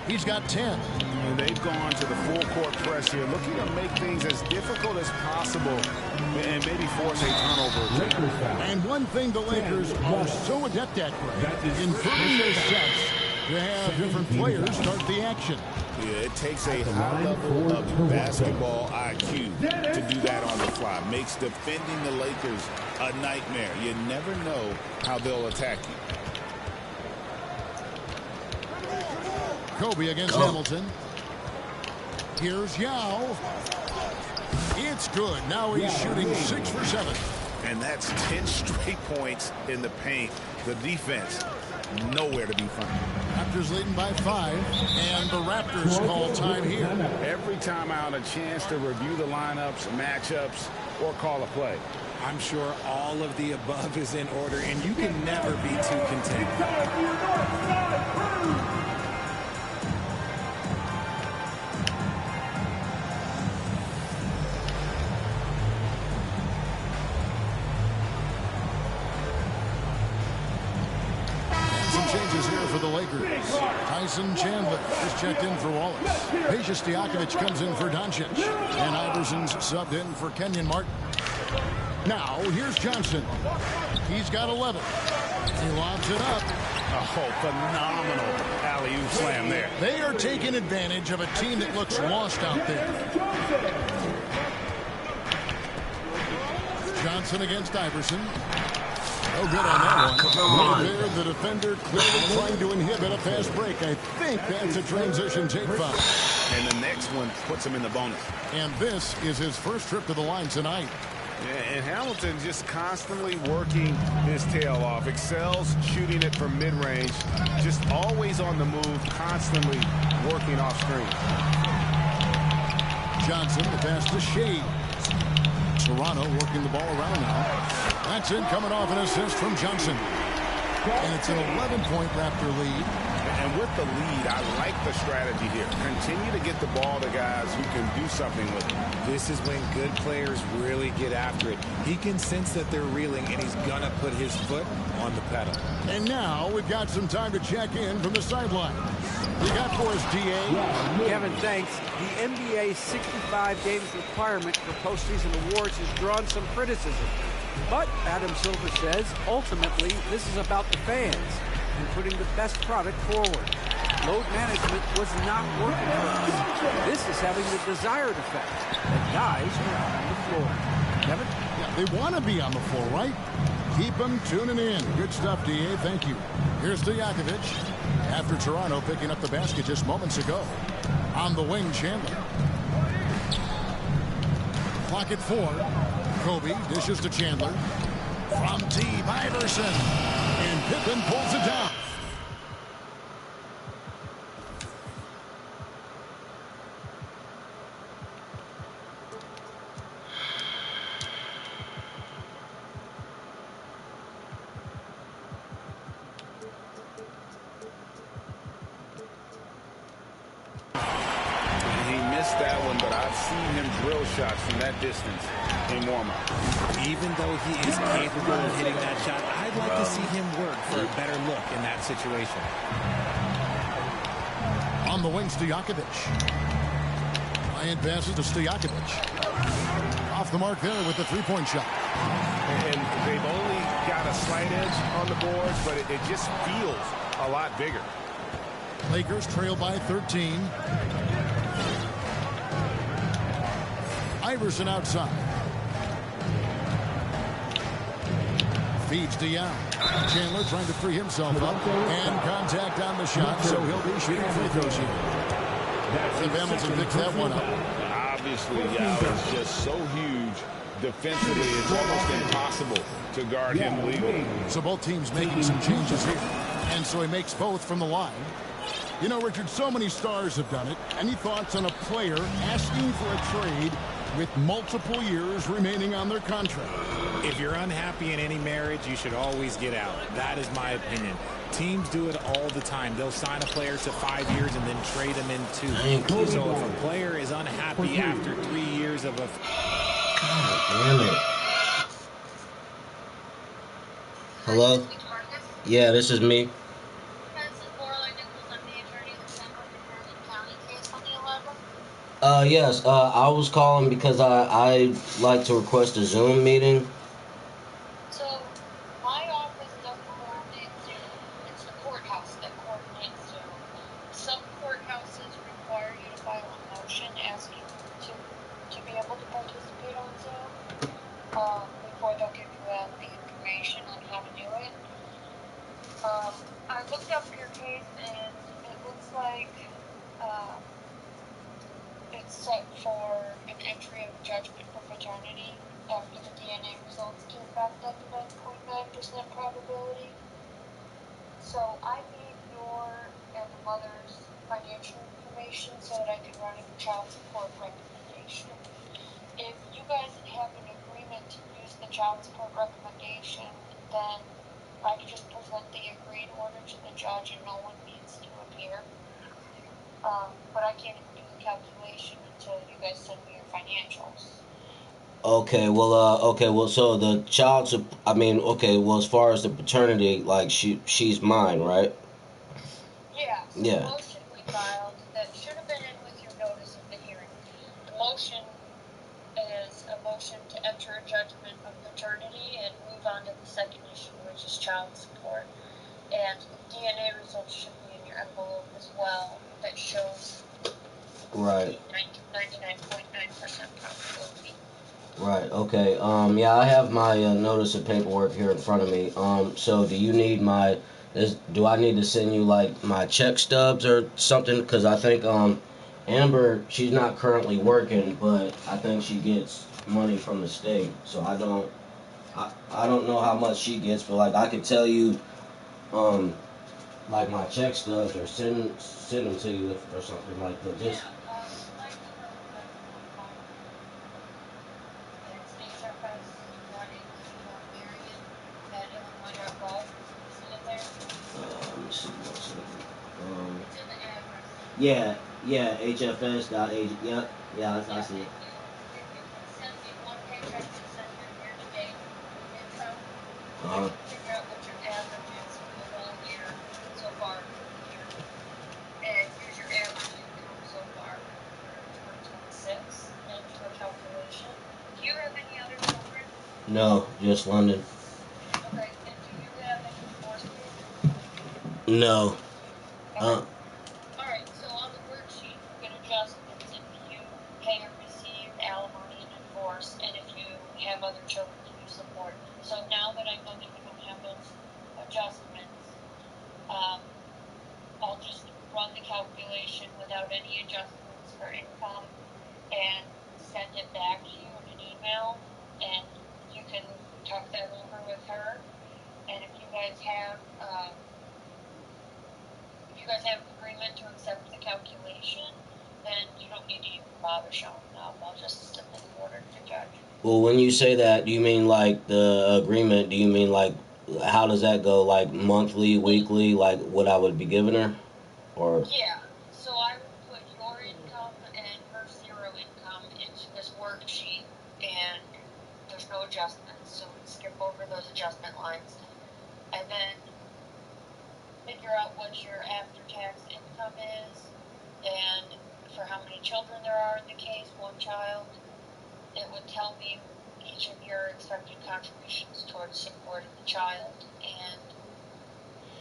He's got 10. And they've gone to the full-court press here, looking to make things as difficult as possible and maybe force a turnover. And one thing the Lakers are so adept at, Greg, improving their sets to have different players start the action. Yeah, it takes a high level of basketball IQ to do that on the fly. Makes defending the Lakers a nightmare. You never know how they'll attack you. Kobe against Hamilton. Here's Yao. It's good. Now he's shooting 6 for 7. And that's 10 straight points in the paint. The defense, nowhere to be found. Raptors leading by 5, and the Raptors call time here. Every time out, a chance to review the lineups, matchups, or call a play. I'm sure all of the above is in order, and you can never be too content. Some changes here for the Lakers. Tyson Chandler is checked in for Wallace. Peja Stojakovic comes in for Doncic. And Iverson's subbed in for Kenyon Martin. Now, here's Johnson. He's got 11. He lobs it up. Oh, phenomenal alley-oop slam there. They are taking advantage of a team that looks lost out there. Johnson against Iverson. No good on that one. There, the defender clearly trying to inhibit a fast break. I think that's a transition take foul. And the next one puts him in the bonus. And this is his first trip to the line tonight. Yeah, and Hamilton just constantly working his tail off. Excels shooting it from mid-range. Just always on the move, constantly working off screen. Johnson, the pass to Shea. Toronto working the ball around now. That's in, coming off an assist from Johnson. And it's an 11-point Raptor lead. And with the lead, I like the strategy here. Continue to get the ball to guys who can do something with it. This is when good players really get after it. He can sense that they're reeling, and he's going to put his foot on the pedal. And now we've got some time to check in from the sideline. We got for us, D.A. Kevin, thanks. The NBA's 65 games requirement for postseason awards has drawn some criticism. But Adam Silver says, ultimately, this is about the fans and putting the best product forward. Load management was not working for us. This is having the desired effect. The guys are on the floor. Kevin? Yeah, they want to be on the floor, right? Keep them tuning in. Good stuff, D.A. Thank you. Here's Stojakovic. After Toronto picking up the basket just moments ago. On the wing, Chandler. Clock at 4. Kobe dishes to Chandler. From deep, Iverson. And Pippen pulls it down. That one, but I've seen him drill shots from that distance in warm-up. Even though he is capable of hitting that shot, I'd like to see him work for a better look in that situation. On the wing, Stojakovic. Bryant passes to Stojakovic. Off the mark there with the three-point shot. And they've only got a slight edge on the boards, but it just feels a lot bigger. Lakers trail by 13. Iverson outside. Feeds to Young. Chandler trying to free himself up. And contact on the shot, so he'll be shooting free throws here. The Hamilton picks that one up. Obviously, Yao is just so huge. Defensively, it's almost impossible to guard him legally. So both teams making some changes here. And so he makes both from the line. You know, Richard, so many stars have done it. Any thoughts on a player asking for a trade with multiple years remaining on their contract? If you're unhappy in any marriage, you should always get out. That is my opinion. Teams do it all the time. They'll sign a player to 5 years and then trade him in 2. So if a player is unhappy after 3 years of a... God damn it. Hello? Yeah, this is me. Yes, I was calling because I'd like to request a Zoom meeting. So, my office doesn't coordinate Zoom. It's the courthouse that coordinates Zoom. Some courthouses require you to file a motion asking to be able to participate on Zoom before they'll give you out the information on how to do it. I looked up your case and it looks like it's set for an entry of judgment for paternity after the DNA results came back 99.9% probability. So I need your and the mother's financial information so that I can run a child support recommendation. If you guys have an agreement wanted to use the child support recommendation, then I could just present the agreed order to the judge and no one needs to appear. But I can't even do the calculation until you guys send me your financials. Okay, well, so the as far as the paternity, like, she's mine, right? Yeah, so Yeah. the motion we filed, that should have been in with your notice of the hearing. The motion is a motion to enter a judgment of paternity and move on to the second issue, which is child support. And DNA results should be in your envelope as well, that shows Right. 99.9% probability. Right. Okay. Yeah, I have my notice of paperwork here in front of me. So do you need do I need to send you like my check stubs or something? Because I think Amber, she's not currently working, but I think she gets money from the state. So I don't know how much she gets, but like I could tell you, like my check stubs or send them to you or something like that. Just. Let me see one second. Yeah, HFS.ag. Yep, yeah, I see it. Figure out what your average is for the whole year so far for the year, and use your average income so far for 2026 and do a calculation. Do you have any other children? No, just London. Okay, and do you have any divorce papers? No. Alright, so on the worksheet, you get adjustments if you pay or receive alimony and divorce, and if you have other children that you support. So now that I know that you don't have those adjustments, I'll just run the calculation without any adjustments for income and send it back to you in an email, and you can talk that over with her. And if you guys have agreement to accept the calculation, then you don't need to even bother showing up. I'll just submit the order to the judge. Well, when you say that, do you mean like the agreement? Do you mean like how does that go? Like monthly, weekly, like what I would be giving her, or? Yeah. So I would put your income and her zero income into this worksheet, and there's no adjustments, so we skip over those adjustment lines, and then figure out what your after-tax income is, and for how many children there are in the case, one child. It would tell me each of your expected contributions towards supporting the child, and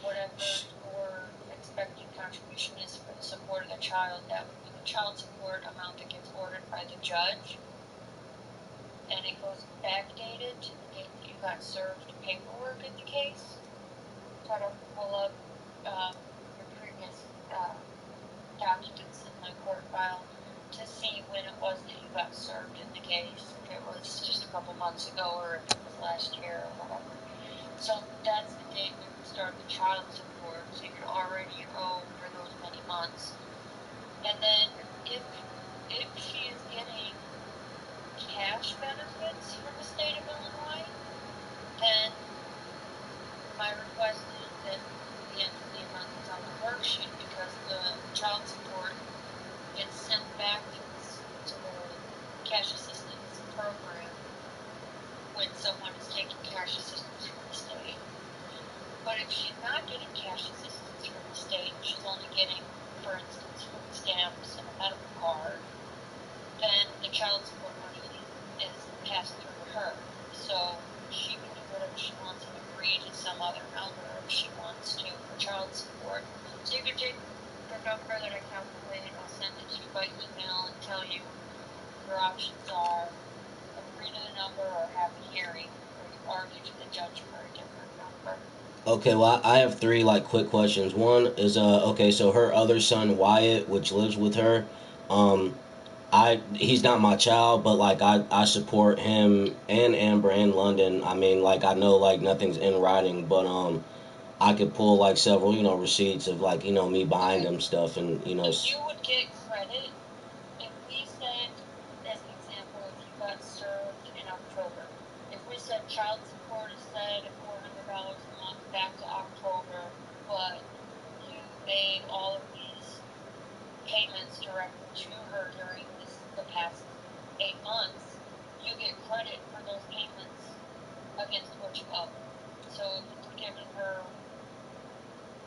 whatever your expected contribution is for the support of the child, that would be the child support amount that gets ordered by the judge, and it goes backdated to the date that you got served paperwork in the case. Try to pull up your previous documents in my court file to see when it was that you got served in the case, if it was just a couple months ago or if it was last year or whatever. So that's the date when you start the child support, so you're already owe for those many months. And then if she is getting cash benefits from the state of Illinois, then my request is that we enter the amount that's on the worksheet, because the child support gets sent back to the cash assistance program when someone is taking cash assistance from the state. But if she's not getting cash assistance from the state, she's only getting, for instance, food stamps and a medical card, then the child support money is passed through to her. So she can do whatever she wants and agree to some other number if she wants to for child support. So you can take the number that I calculated, I'll send it to you by email and tell you your options are agree to the number or have a hearing, or you argue to the judge for a different number. Okay, well, I have three like quick questions. One is okay, so her other son Wyatt, which lives with her, he's not my child, but like I support him and Amber and London. I mean, like I know like nothing's in writing, but I could pull like several receipts of like me buying them stuff, and You would get credit if we said, as an example, if you got served in October child support is set at $400 a month back to October, but you made all of these payments directly to her during the past 8 months, you get credit for those payments against what you owe. So if you're giving her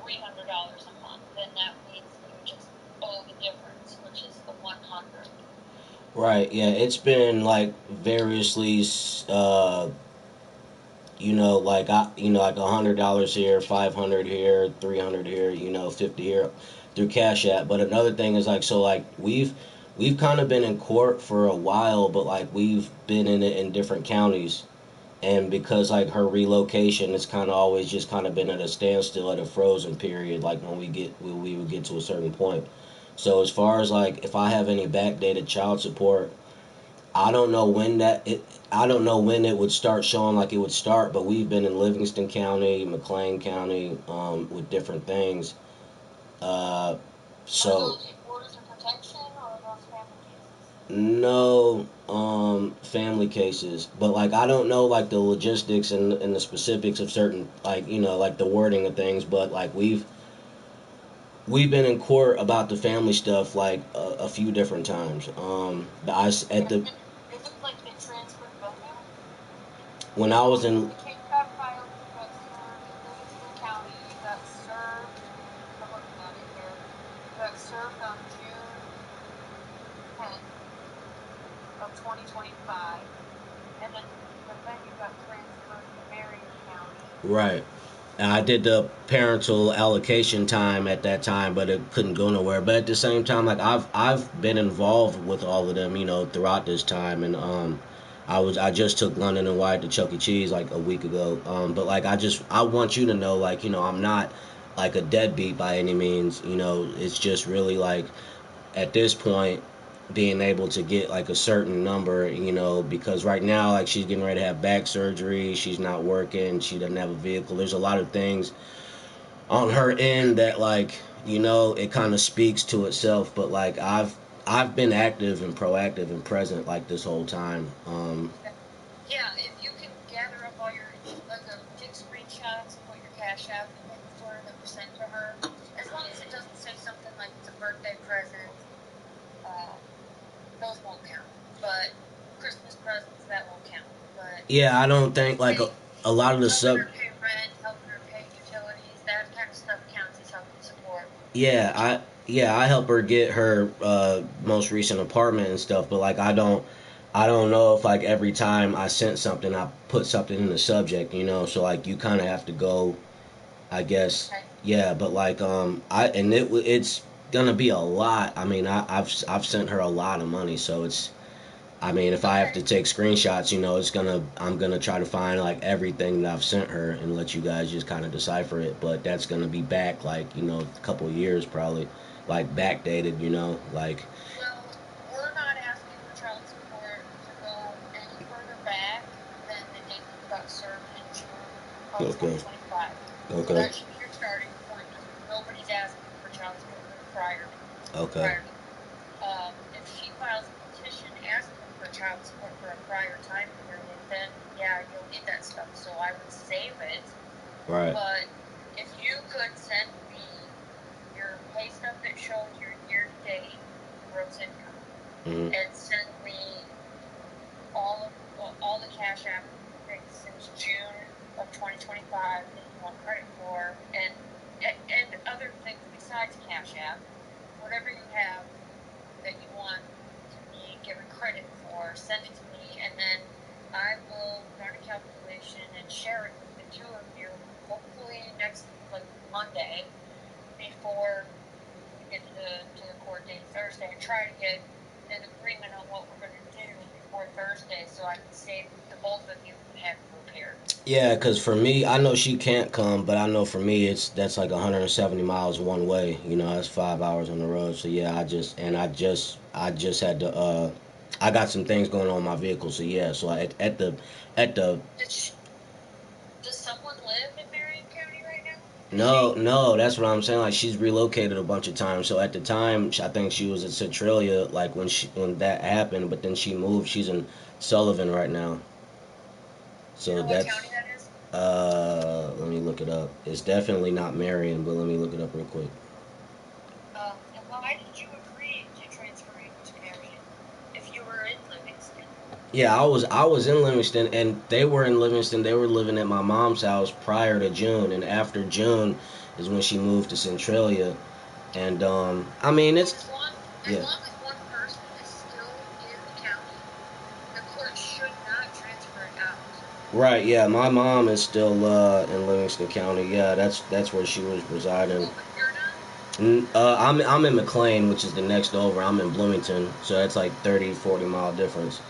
$300 a month, then that means you just owe the difference, which is the 100. Right. Yeah. It's been like variously, like like $100 here, 500 here, 300 here, 50 here, through Cash App. But another thing is like, so like we've kind of been in court for a while, but like we've been in it in different counties. And because like her relocation, it's kind of always just kind of been at a standstill, at a frozen period, like when we would get to a certain point. So as far as like if I have any backdated child support, I don't know when it would start showing like it would start, but we've been in Livingston County, McLean County, with different things. So Orders of protection or those family cases? no family cases, but like I don't know like the logistics and the specifics of certain like like the wording of things, but like we've been in court about the family stuff like a few different times. At the It looks like they transferred venue. when I was in The CASHAPP filed, you got served in Livingston County, you got served, I'm looking at it here, you got served on June 10th of 2025, and then the venue got transferred to Marion County. right. And I did the parental allocation time at that time, but it couldn't go nowhere. But at the same time, like I've been involved with all of them, throughout this time. And I just took London and Wyatt to Chuck E. Cheese like a week ago. But like I want you to know, like I'm not like a deadbeat by any means. It's just really like at this point being able to get like a certain number, because right now like she's getting ready to have back surgery, she's not working, she doesn't have a vehicle. There's a lot of things on her end that like it kind of speaks to itself. But like I've been active and proactive and present like this whole time. Yeah, if you can gather up all your take screenshots of what your Cash App and things were that were sent to her, as long as it doesn't say something like it's a birthday present, those won't count. But Christmas presents, that won't count. But Yeah, I don't think like a lot of the helping her pay rent, helping her pay utilities, that kind of stuff counts as helping support. I help her get her most recent apartment and stuff, but like I don't know if like every time I sent something I put something in the subject, so like you kind of have to go, I guess. Okay. Yeah, but like it's gonna be a lot. I mean, I've sent her a lot of money, so it's. I mean, if I have to take screenshots, I'm gonna try to find like everything that I've sent her and let you guys just kind of decipher it. But that's gonna be back like a couple of years probably, like backdated, like. Well, we're not asking for child support to go any further back than the date that you got served in June of 2025. Okay. So that should be your starting point. Nobody's asking for child support prior. Okay. If she files a petition asking for child support for a prior time period, then yeah, you'll need that stuff. So I would save it. Right. But if you could send me your pay stub that shows your year-to-date gross income, and send me all the Cash App things since June of 2025 that you want credit for, and other things besides Cash App, whatever you have that you want to be given credit for, send it to me, and then I will run a calculation and share it with the two of you, hopefully next Monday, before we get to the court date Thursday, and try to get an agreement on what we're going to do before Thursday, so I can save the both of you and have you prepared. Yeah, because for me, I know she can't come, but I know for me that's like 170 miles one way. That's 5 hours on the road. So yeah, I just had to. I got some things going on in my vehicle. So yeah, so at the. Does someone live in Marion County right now? No, that's what I'm saying. Like she's relocated a bunch of times. So at the time, I think she was at Centralia, like when that happened. But then she moved. She's in Sullivan right now. So you know that's, what county that is? let me look it up. It's definitely not Marion, but let me look it up real quick. And why did you agree to transferring to Marion if you were in Livingston? Yeah, I was in Livingston, and they were in Livingston. They were living at my mom's house prior to June, and after June is when she moved to Centralia. And I mean, it's As long yeah. as one person is still in the county, the court should not transfer it out. Right, yeah, my mom is still in Livingston County. Yeah, that's where she was residing. Oh, but you're not? I'm in McLean, which is the next over. I'm in Bloomington, so that's like 30-40 mile difference.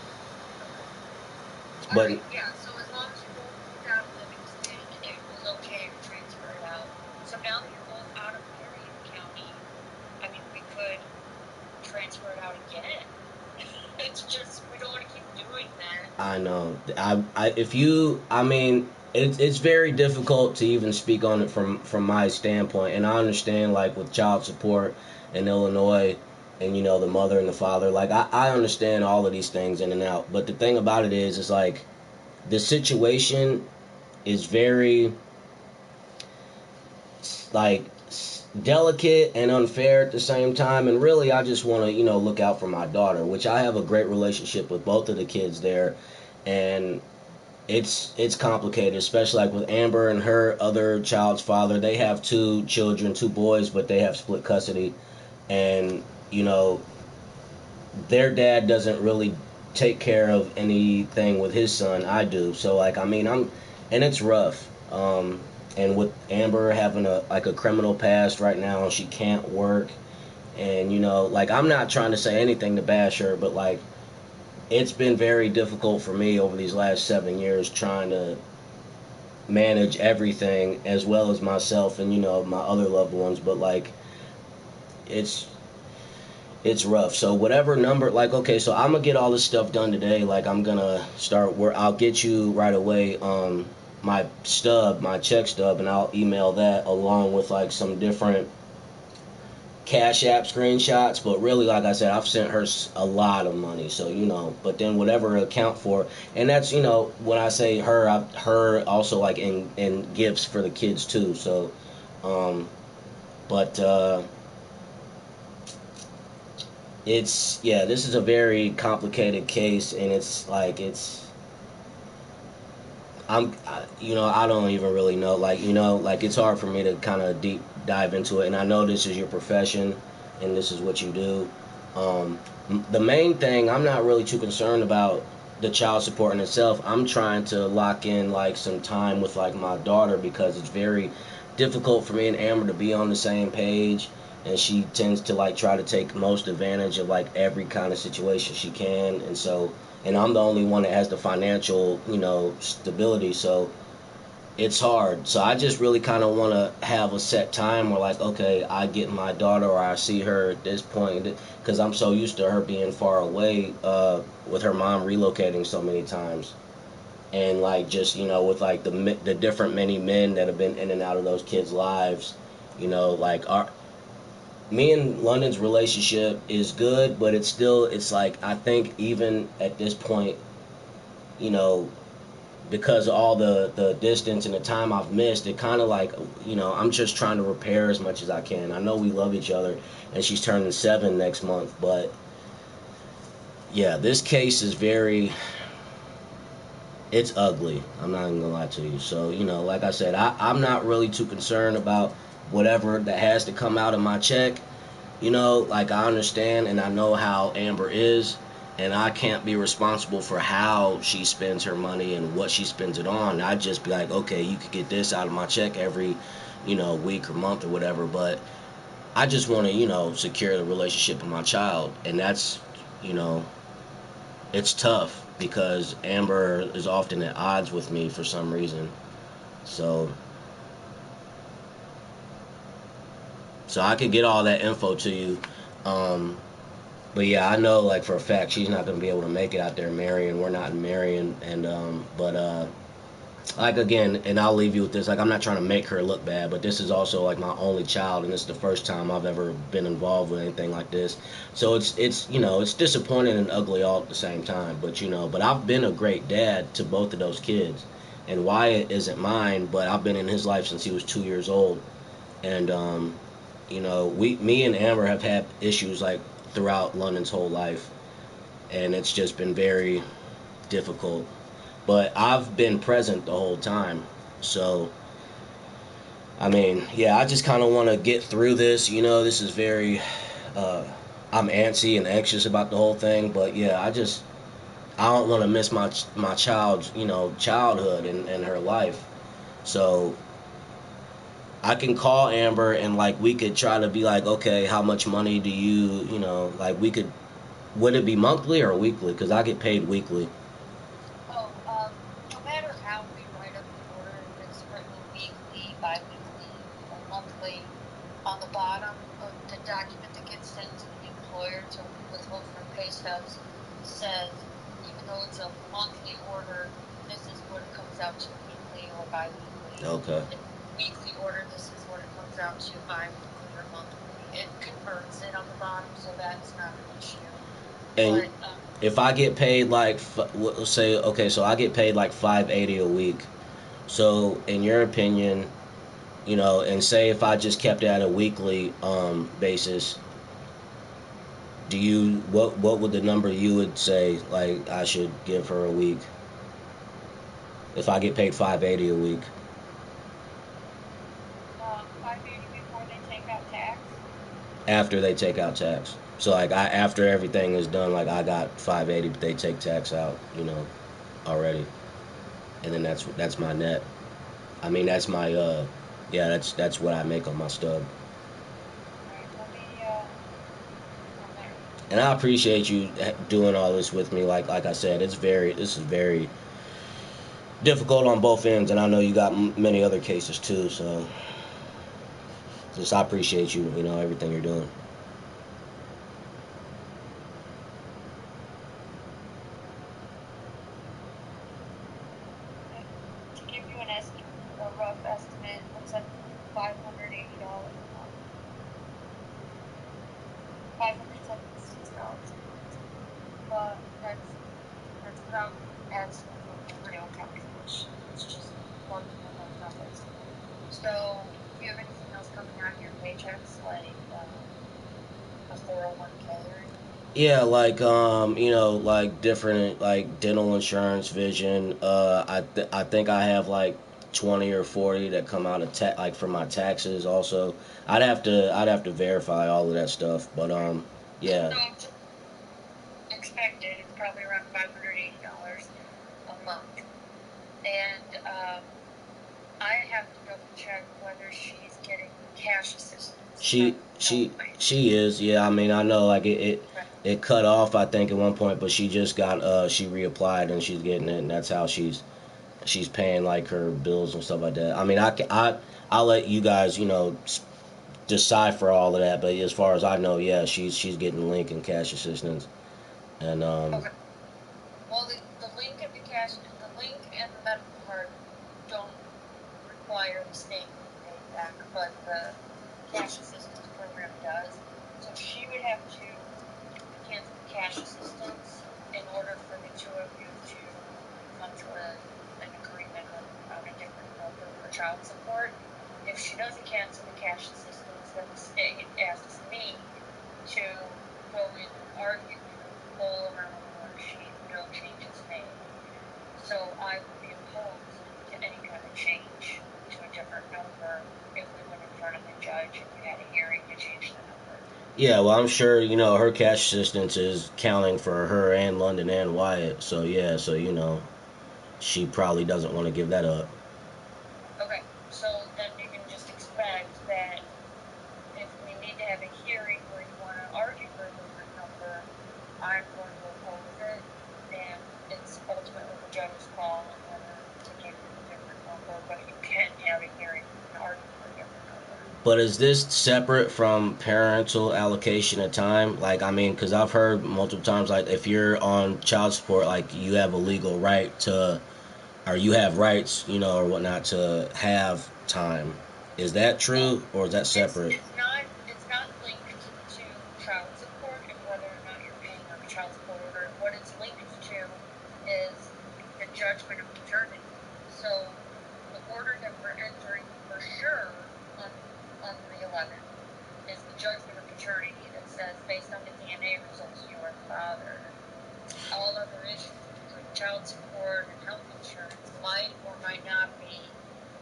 But Alright, yeah, so as long as you both moved out of Livingston, it was okay to transfer it out. So now that you're both out of Marion County, I mean, we could transfer it out again. It's just, we don't want to keep doing that. I know. I mean, it's very difficult to even speak on it from my standpoint, and I understand, like, with child support in Illinois, and you know, the mother and the father, like, I understand all of these things in and out. But the thing about it is like, the situation is very, like, delicate and unfair at the same time, and really I just want to, you know, look out for my daughter, which I have a great relationship with both of the kids there, and it's complicated, especially like with Amber and her other child's father. They have 2 children, 2 boys, but they have split custody, and you know, their dad doesn't really take care of anything with his son. I do. So like, I mean, and it's rough. And with Amber having a criminal past right now, she can't work. And you know, like, I'm not trying to say anything to bash her, but like, it's been very difficult for me over these last 7 years trying to manage everything as well as myself and, you know, my other loved ones. But like, it's rough. So whatever number, like, okay, so I'm gonna get all this stuff done today. Like, I'm gonna start where I'll get you right away my check stub, and I'll email that along with like some different CASHAPP screenshots. But really, like I said, I've sent her a lot of money, so you know. But then whatever account for, and that's, you know, when I say her, her also like in gifts for the kids too. So, it's, yeah, this is a very complicated case, and it's like, you know, I don't even really know, like, you know, like, it's hard for me to kind of deep dive into it, and I know this is your profession, and this is what you do. The main thing, I'm not really too concerned about the child support in itself. I'm trying to lock in, like, some time with, like, my daughter, because it's very difficult for me and Amber to be on the same page, and she tends to, like, try to take most advantage of, like, every kind of situation she can, and so, and I'm the only one that has the financial, you know, stability, so it's hard. So I just really kind of want to have a set time where, like, okay, I get my daughter, or I see her at this point, because I'm so used to her being far away, with her mom relocating so many times, and like, just, you know, with like the different many men that have been in and out of those kids' lives, you know, like, me and London's relationship is good, but it's like, I think even at this point, you know, because of all the distance and the time I've missed, it kind of like, you know, I'm just trying to repair as much as I can. I know we love each other, and she's turning 7 next month, but yeah, this case is it's ugly. I'm not even gonna lie to you. So, you know, like I said, I'm not really too concerned about whatever that has to come out of my check. You know, like, I understand and I know how Amber is, and I can't be responsible for how she spends her money and what she spends it on. I'd just be like, okay, you could get this out of my check every, you know, week or month or whatever, but I just want to, you know, secure the relationship with my child, and that's, you know, it's tough because Amber is often at odds with me for some reason. So I could get all that info to you. But yeah, I know, like, for a fact she's not going to be able to make it out there in Marion. We're not in Marion. And, like, again, and I'll leave you with this. Like, I'm not trying to make her look bad, but this is also, like, my only child, and it's the first time I've ever been involved with anything like this. So it's you know, it's disappointing and ugly all at the same time. But, you know, but I've been a great dad to both of those kids. and Wyatt isn't mine, but I've been in his life since he was 2 years old. And you know, me and Amber have had issues like throughout London's whole life, and it's just been very difficult. But I've been present the whole time, so I mean, yeah, I just kind of want to get through this. You know, this is very, I'm antsy and anxious about the whole thing, but yeah, I don't want to miss my child's, you know, childhood and her life. So I can call Amber and like we could try to be like, okay, how much money do you know, like we could, would it be monthly or weekly? Because I get paid weekly. Oh, no matter how we write up the order, if it's written weekly, bi-weekly, or monthly, on the bottom of the document that gets sent to the employer to withhold from pay stubs says, even though it's a monthly order, this is what it comes out to weekly or bi-weekly. Okay. Weekly order, this is what it comes out to bi-weekly or monthly. It converts it on the bottom, so that's not an issue. And But, if I get paid like, say, okay, so I get paid like $580 a week. So in your opinion, you know, and say if I just kept it at a weekly basis, do you what would the number you would say like I should give her a week if I get paid $580 a week? $580 before they take out tax? After they take out tax. So like after everything is done, like I got $580, but they take tax out, you know, already, and then that's my net. I mean that's my yeah, that's what I make on my stub. And I appreciate you doing all this with me. Like I said, this is very difficult on both ends, and I know you got many other cases too. So just I appreciate you, you know, everything you're doing. To give you an estimate, a rough estimate, looks like $580 a month. $576. But that's without ads for real tax, which is just plugging in those numbers. So, do you have anything else coming out of your paychecks, like a 401k or anything? Yeah, like you know, like different like dental insurance, vision. I think I have like 20 or 40 that come out of like for my taxes. Also, I'd have to verify all of that stuff. But yeah. So expected, it's probably around $580 a month, and I have to double check whether she's getting cash assistance. She is, yeah. I mean, I know like it cut off I think at one point, but she just got she reapplied and she's getting it, and that's how she's paying like her bills and stuff like that. I mean, I'll let you guys, you know, decipher all of that, but as far as I know, yeah, she's getting link and cash assistance, and Okay. Well, the link and the medical card don't require the state to pay back, but the cash assistance program does. So she would have to cancel the cash assistance in order for the two of you to come to an agreement on a different number for child support. If she doesn't cancel the cash assistance, then the state asks me to go in and argue all around the worksheet, no changes made. So I would be opposed to any kind of change to a different number if we went in front of the judge and we had a hearing to change the number. yeah, well, I'm sure you know her cash assistance is counting for her and London and Wyatt, so yeah, so you know she probably doesn't want to give that up. Okay, so then you can just expect that if we need to have a hearing where you want to argue for a different number, I'm going to oppose it, and it's ultimately the judge's call on whether to give you a different number, but you can have a hearing and argue for a different number. But is this separate from parental allocation of time? Like, I mean, because I've heard multiple times, like, if you're on child support, like, you have a legal right to, or you have rights, you know, or whatnot to have time. Is that true, or is that separate? It's not linked to child support and whether or not you're paying on a child support order. What it's linked to is the judgment of paternity. So the order that we're entering for sure on the 11th is the judgment of paternity that says, based on the DNA results, you are the father. All other issues, including child support and health insurance, might or might not be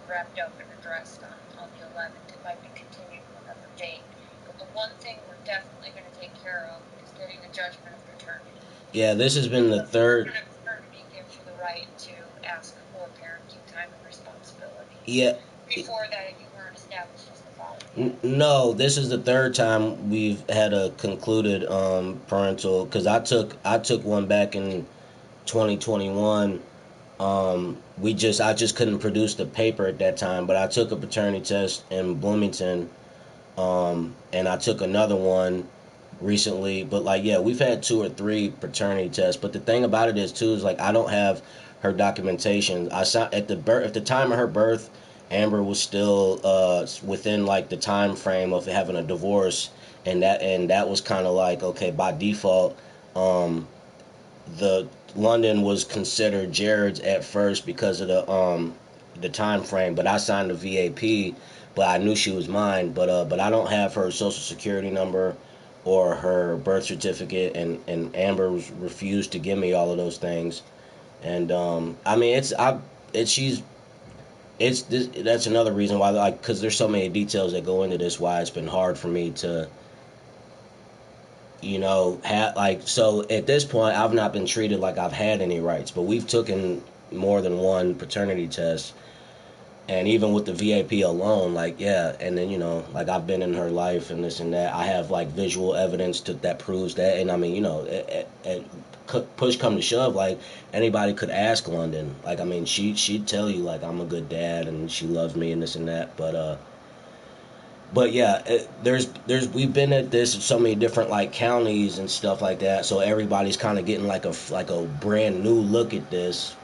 wrapped up and addressed on the 11th. It might be continued to another date. But the one thing we're definitely going to take care of is getting a judgment of paternity. Yeah, this has been the third. Judgment of paternity gives you the right to ask for parenting time and responsibility. Yeah. Before that, you weren't established as the father. No, this is the third time we've had a concluded parental, because I took one back in 2021. I just couldn't produce the paper at that time, but I took a paternity test in Bloomington, and I took another one recently. But like, yeah, we've had 2 or 3 paternity tests. But the thing about it is too is like I don't have her documentation. I saw at the time of her birth, Amber was still within like the time frame of having a divorce, and that was kind of like, okay, by default, the London was considered Jared's at first because of the time frame, but I signed the VAP, but I knew she was mine, but I don't have her social security number or her birth certificate, and Amber refused to give me all of those things, and I mean that's another reason why, like, because there's so many details that go into this, why it's been hard for me to, you know, so at this point, I've not been treated like I've had any rights, but we've taken more than one paternity test, and even with the VAP alone, like, yeah, and then, you know, like, I've been in her life and this and that. I have, like, visual evidence that proves that, and I mean, you know, push come to shove, like, anybody could ask London. Like, I mean, she'd tell you, like, I'm a good dad and she loves me and this and that, but yeah, we've been at this in so many different like counties and stuff like that, so everybody's kind of getting like a brand new look at this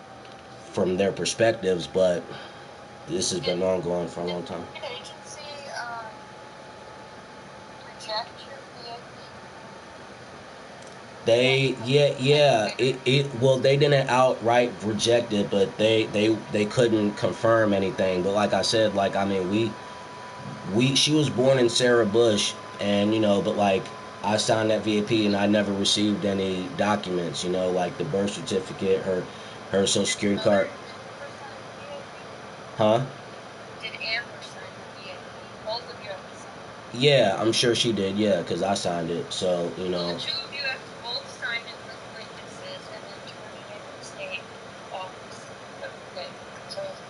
from their perspectives, but this has been ongoing for a long time. Did the agency reject your VAP? Well, they didn't outright reject it, but they couldn't confirm anything. But like I said, like, I mean, she was born in Sarah Bush, and, you know, but like, I signed that VAP and I never received any documents, you know, like the birth certificate, her social security card. Huh? Did Amber sign the VAP? Both of you have to sign it. Yeah, I'm sure she did, yeah, because I signed it, so, you know. Well, the 2 of you have to both sign it with witnesses and then turn it in to the state office that controls it.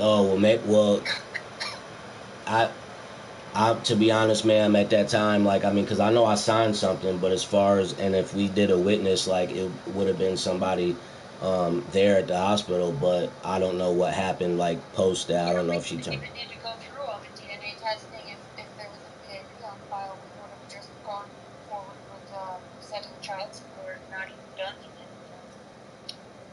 Oh, I to be honest, ma'am, at that time, like, I mean, because I know I signed something, but as far as, and if we did a witness, like, it would have been somebody there at the hospital, but I don't know what happened, like, post that. I don't know if she turned. We didn't even need to go through all the DNA testing. If there was a VAP on file, we would have just gone forward with setting child support, not even done DNA.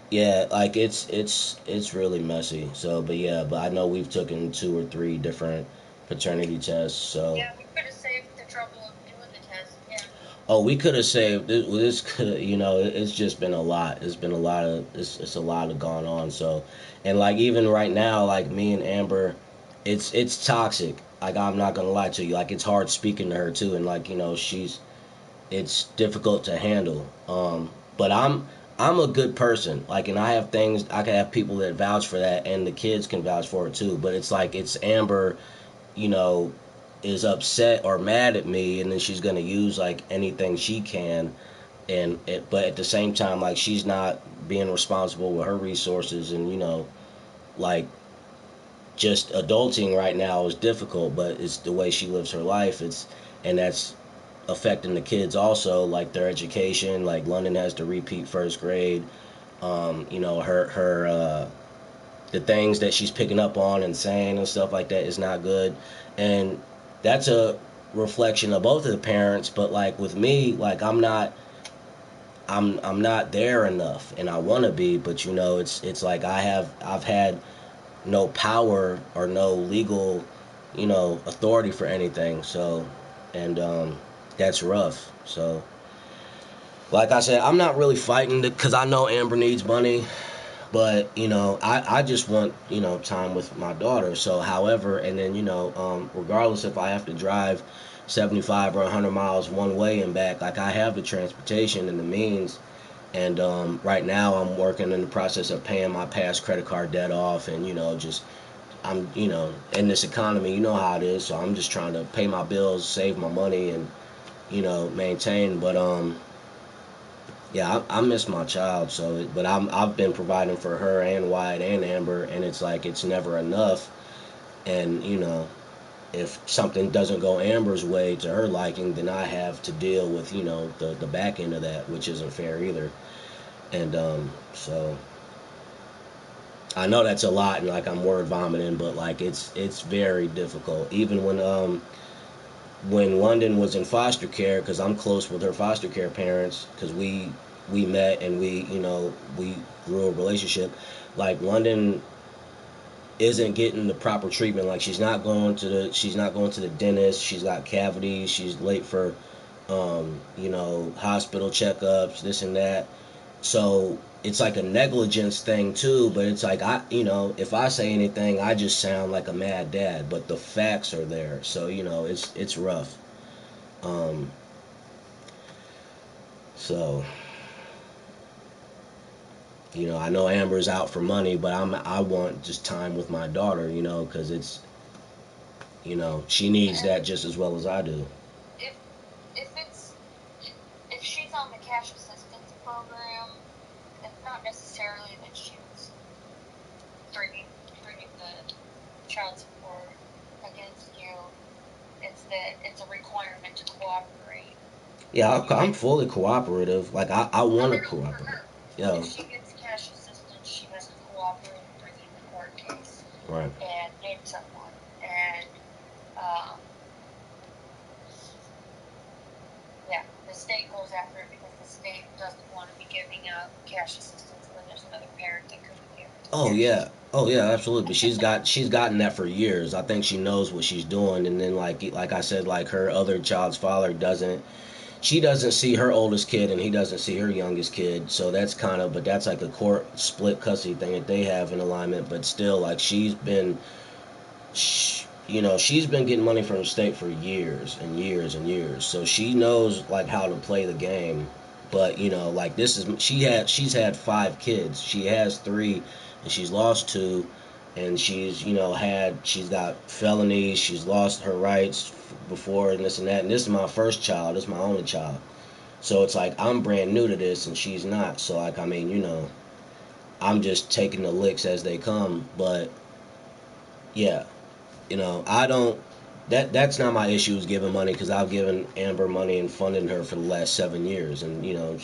Yeah, like, it's really messy. So, but yeah, but I know we've taken 2 or 3 different paternity tests, so. Yeah, we could have saved the trouble of doing the test, yeah. Oh, we could have saved this. Could, you know, it's just been a lot. It's been a lot of it's a lot of gone on. So, and like even right now, like me and Amber, it's toxic. Like, I'm not gonna lie to you. Like, it's hard speaking to her too, and like, you know, it's difficult to handle. But I'm a good person. Like, and I can have people that vouch for that, and the kids can vouch for it too. But it's like, it's Amber, you know, is upset or mad at me, and then she's gonna use like anything she can, but at the same time, like, she's not being responsible with her resources, and, you know, like, just adulting right now is difficult, but it's the way she lives her life. And that's affecting the kids also, like their education. Like, London has to repeat first grade. You know, her the things that she's picking up on and saying and stuff like that is not good, and that's a reflection of both of the parents. But like with me, like, I'm not there enough, and I want to be, but, you know, it's like I've had no power or no legal, you know, authority for anything. So, and that's rough. So, like I said, I'm not really fighting because I know Amber needs money. But, you know, I just want, you know, time with my daughter. So, however, and then, you know, regardless if I have to drive 75 or 100 miles one way and back, like, I have the transportation and the means. And right now I'm working in the process of paying my past credit card debt off. And, you know, just, I'm, you know, in this economy, you know how it is. So I'm just trying to pay my bills, save my money, and, you know, maintain. But, yeah, I miss my child, so but I've been providing for her and Wyatt and Amber, and it's like it's never enough. And you know, if something doesn't go Amber's way to her liking, then I have to deal with, you know, the back end of that, which isn't fair either. And so I know that's a lot, and like I'm word vomiting, but like it's very difficult. Even when London was in foster care, because I'm close with her foster care parents, because we met and we, you know, we grew a relationship. Like, London isn't getting the proper treatment. Like, she's not going to the dentist. She's got cavities. She's late for you know, hospital checkups, this and that. So it's like a negligence thing too, but it's like, you know, if I say anything, I just sound like a mad dad, but the facts are there. So, you know, it's rough. So, you know, I know Amber's out for money, but I want just time with my daughter, you know, because it's, you know, she needs that just as well as I do. If she's on the cash assistance program, it's not necessarily that she's bringing the child support against you. It's that it's a requirement to cooperate. Yeah, I'm fully cooperative. Like, I want to cooperate. Yo. If she gets cash assistance, she has to cooperate in bringing the court case. Right. And name someone. And, yeah, the state goes after it because the state doesn't want to be giving out cash assistance when there's another parent that could give it. Oh yeah, absolutely. But she's gotten that for years. I think she knows what she's doing. And then like I said, like, her other child's father doesn't see her oldest kid, and he doesn't see her youngest kid. So that's but that's like a court split custody thing that they have in alignment. But still, like, she's been getting money from the state for years and years and years. So she knows, like, how to play the game. But, you know, like, she's had 5 kids. She has 3, and she's lost 2. And she's got felonies. She's lost her rights before, and this and that. And this is my first child. This is my only child. So it's like, I'm brand new to this, and she's not. So, like, I mean, you know, I'm just taking the licks as they come. But, yeah, you know, that's not my issue, is giving money, because I've given Amber money and funded her for the last 7 years. And, you know,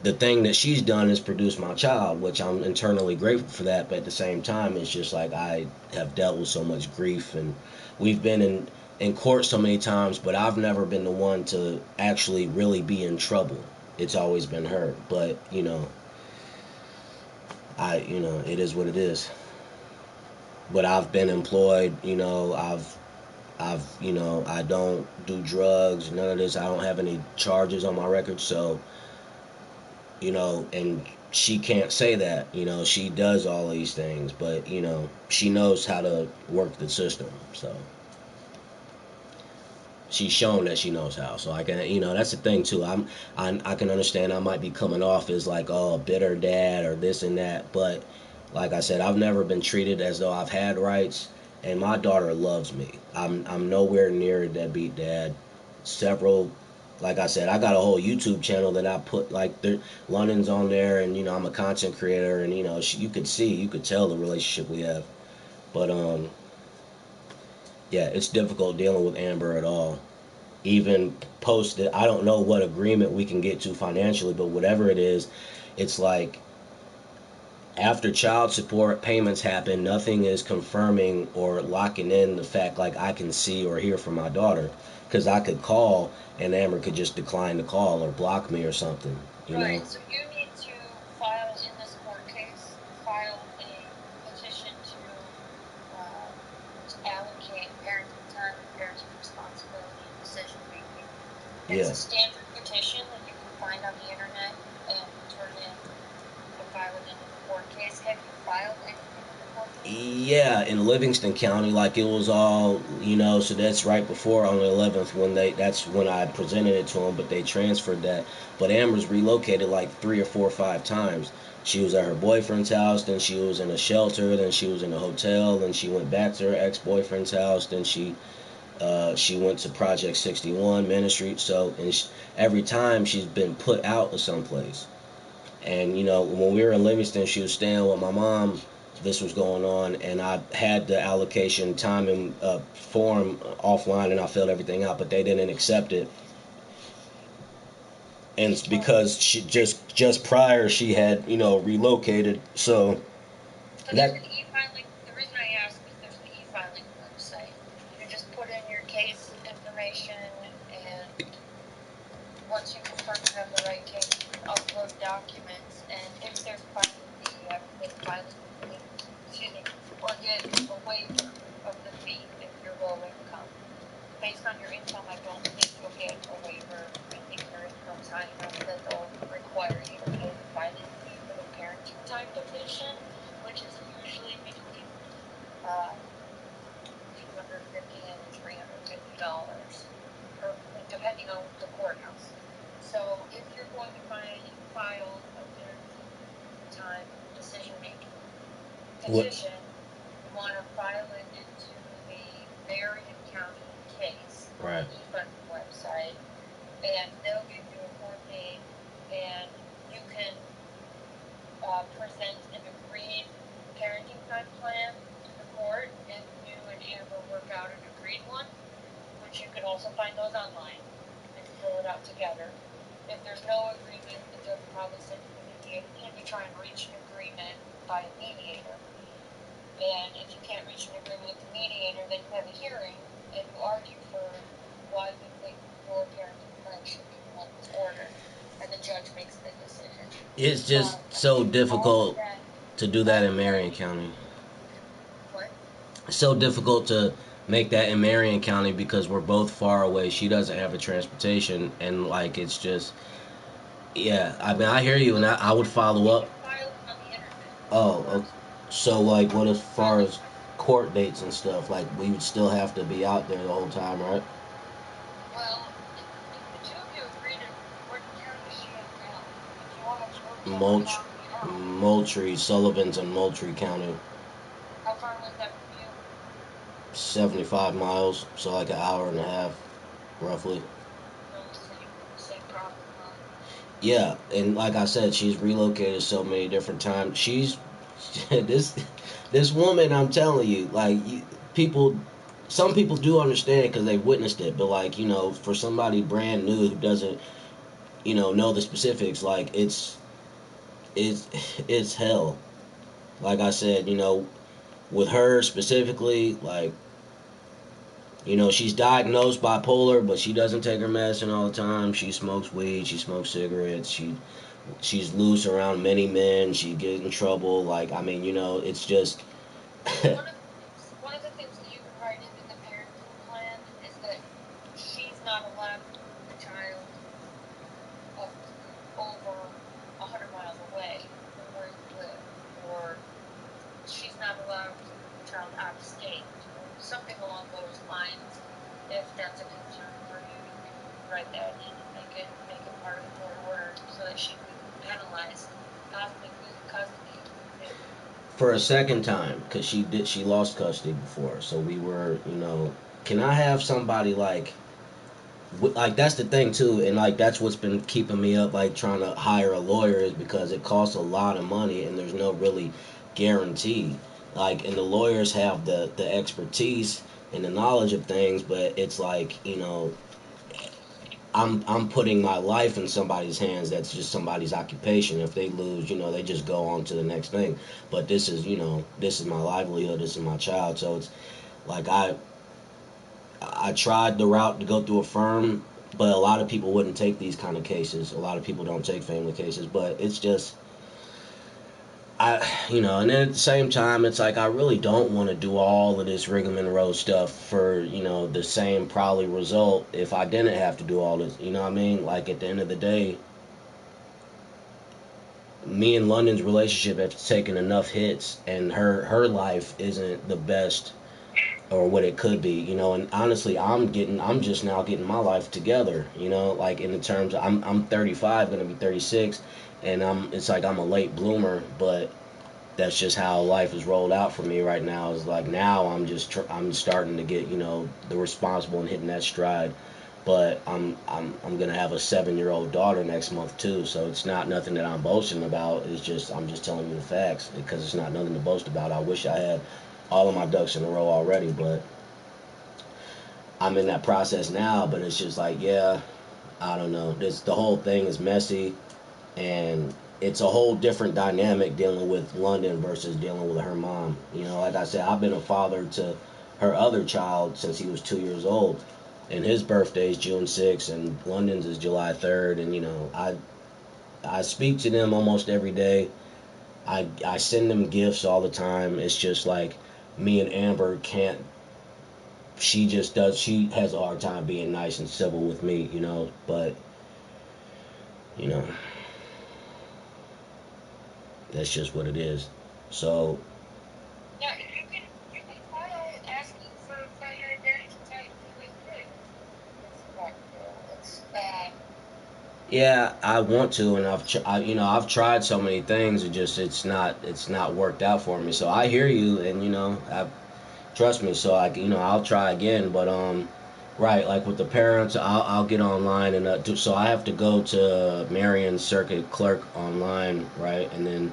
the thing that she's done is produce my child, which I'm internally grateful for that. But at the same time, it's just like, I have dealt with so much grief, and we've been in court so many times, but I've never been the one to actually really be in trouble. It's always been her. But, you know, it is what it is. But I've been employed, you know, you know, I don't do drugs, none of this. I don't have any charges on my record. So, you know, and she can't say that, you know, she does all these things, but, you know, she knows how to work the system. So she's shown that she knows how. So I can, you know, that's the thing too. I can understand I might be coming off as like, oh, a bitter dad or this and that, but like I said, I've never been treated as though I've had rights, and my daughter loves me. I'm nowhere near a deadbeat dad. Like I said, I got a whole YouTube channel that I put, like, London's on there, and, you know, I'm a content creator, and, you know, you could tell the relationship we have. But, yeah, it's difficult dealing with Amber at all. Even posted, I don't know what agreement we can get to financially, but whatever it is, it's like, after child support payments happen, nothing is confirming or locking in the fact, like, I can see or hear from my daughter. Because I could call, and Amber could just decline the call or block me or something, you know? Right, so you need to file in this court case, file a petition to allocate parenting time, parenting responsibility, and decision making. It's a standard petition that you can find on the internet and turn in with file it in the court case. Have you filed anything in the court case? Yeah, in Livingston County, like it was all, so that's right before on the 11th that's when I presented it to them, but they transferred that. But Amber's relocated like 3 or 4 or 5 times. She was at her boyfriend's house, then she was in a shelter, then she was in a hotel, then she went back to her ex-boyfriend's house, then she went to Project 61 Ministry. So, every time she's been put out of someplace. And, when we were in Livingston, she was staying with my mom. This was going on, and I had the allocation time and form offline, and I filled everything out, but they didn't accept it. And it's because she just prior she had relocated. So there's an e-filing. The reason I ask is there's an e-filing website. You just put in your case information, and once you confirm you have the right case, you can upload documents. And if there's filing fee, you have to pay the filing fee. Excuse me, or get a waiver of the fee if you're low income. Based on your income, I don't think you'll get a waiver. I think your income's high enough that they'll require you to pay the filing fee for the parenting time petition, which is usually between $250 and $350, depending on the courthouse. So if you're going to file a parenting time decision-making petition, you want to file it into the Marion County case on the e-funding website, and they'll give you a court date, and you can present an agreed parenting time plan to the court, and you and Amber work out an agreed one, which you can also find those online and fill it out together. If there's no agreement, the judge will probably send you a mediator. Can you try and reach an agreement by a mediator? And if you can't reach an agreement with the mediator, then you have a hearing and you argue for why you think your parenting plan should be the one that's ordered, and the judge makes the decision. It's just so difficult to do that in Marion County. What? It's so difficult to make that in Marion County because we're both far away. She doesn't have a transportation, and like it's just, yeah. I mean, I hear you, and I would follow up. Oh, okay. So like, what as far as court dates and stuff? Like, we would still have to be out there the whole time, right? Well, if the two of you agree to what county is she in now? If you want to Moultrie, Sullivan's in Moultrie County. How far was that from you? 75 miles, so like an hour and a half, roughly. Same problem, huh? Yeah, and like I said, she's relocated so many different times. She's this woman. I'm telling you, like some people do understand because they've witnessed it, but like for somebody brand new who doesn't know the specifics, like it's hell. Like I said, with her specifically, like she's diagnosed bipolar, but she doesn't take her medicine all the time. She smokes weed, she smokes cigarettes, she's loose around many men, she gets in trouble. Like, I mean, it's just one of the things that you can write into the parenting plan is that she's not allowed to move the child up over 100 miles away from where you live, or she's not allowed to move the child out of state, something along those lines. If that's a concern for you, you can write that in and make it part of the court order so that she can be penalized, possibly losing custody. for a second time, because she lost custody before. So we were, can I have somebody like that's the thing too, and like that's what's been keeping me up, like trying to hire a lawyer, is because it costs a lot of money and there's no really guarantee. Like, and the lawyers have the expertise and the knowledge of things, but it's like, I'm putting my life in somebody's hands. That's just somebody's occupation. If they lose, they just go on to the next thing. But this is, this is my livelihood. This is my child. So it's like I tried the route to go through a firm, but a lot of people wouldn't take these kind of cases. A lot of people don't take family cases, but it's just, and then at the same time, it's like I really don't want to do all of this rigmarole stuff for, the same probably result if I didn't have to do all this, you know what I mean? Like, at the end of the day, me and London's relationship have taken enough hits, and her life isn't the best or what it could be, you know. And honestly, I'm just now getting my life together, you know, like in the terms of, I'm 35, gonna be 36, and it's like I'm a late bloomer, but that's just how life is rolled out for me right now. Is like now I'm starting to get, you know, the responsible and hitting that stride. But I'm gonna have a 7-year-old daughter next month too, so it's not nothing that I'm boasting about. It's just I'm just telling you the facts, because it's not nothing to boast about. I wish I had all of my ducks in a row already, but I'm in that process now. But it's just like, yeah, I don't know. The whole thing is messy, and it's a whole different dynamic dealing with London versus dealing with her mom. You know, like I said, I've been a father to her other child since he was 2 years old, and his birthday is June 6th, and London's is July 3rd, and you know, I speak to them almost every day. I send them gifts all the time. It's just like me and Amber can't. She has a hard time being nice and civil with me, you know. But you know, that's just what it is. So. Yeah, you can file asking for fire identity type really quick. Yeah, I want to, and I've tried so many things. It's not worked out for me. So I hear you, and you know, trust me. So I'll try again. But right, like with the parents, I'll get online and so I have to go to Marion Circuit Clerk online, right, and then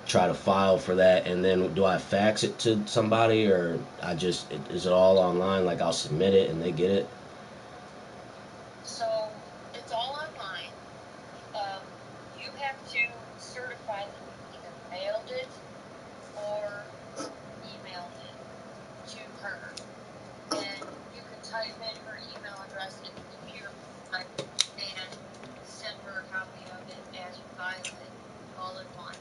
try to file for that. And then do I fax it to somebody, or is it all online? Like I'll submit it and they get it. So it's all online. You have to certify that you either mailed it or emailed it to her. And you can type in her email address in the computer and send her a copy of it as you file it all in one.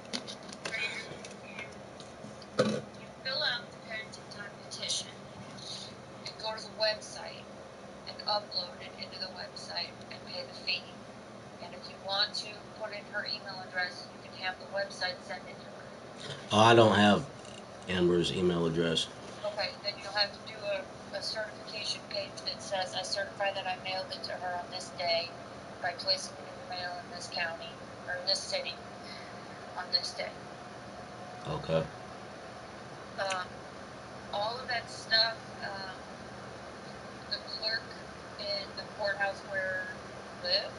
You fill out the parenting time petition and go to the website and upload it into the website and pay the fee. And if you want to put in her email address, you can have the website send it to her. Oh, I don't have Amber's email address. Okay, then you'll have to do a certification page that says, I certify that I mailed it to her on this day by placing it in the mail in this county or in this city on this day. Okay. All of that stuff, the clerk in the courthouse where you live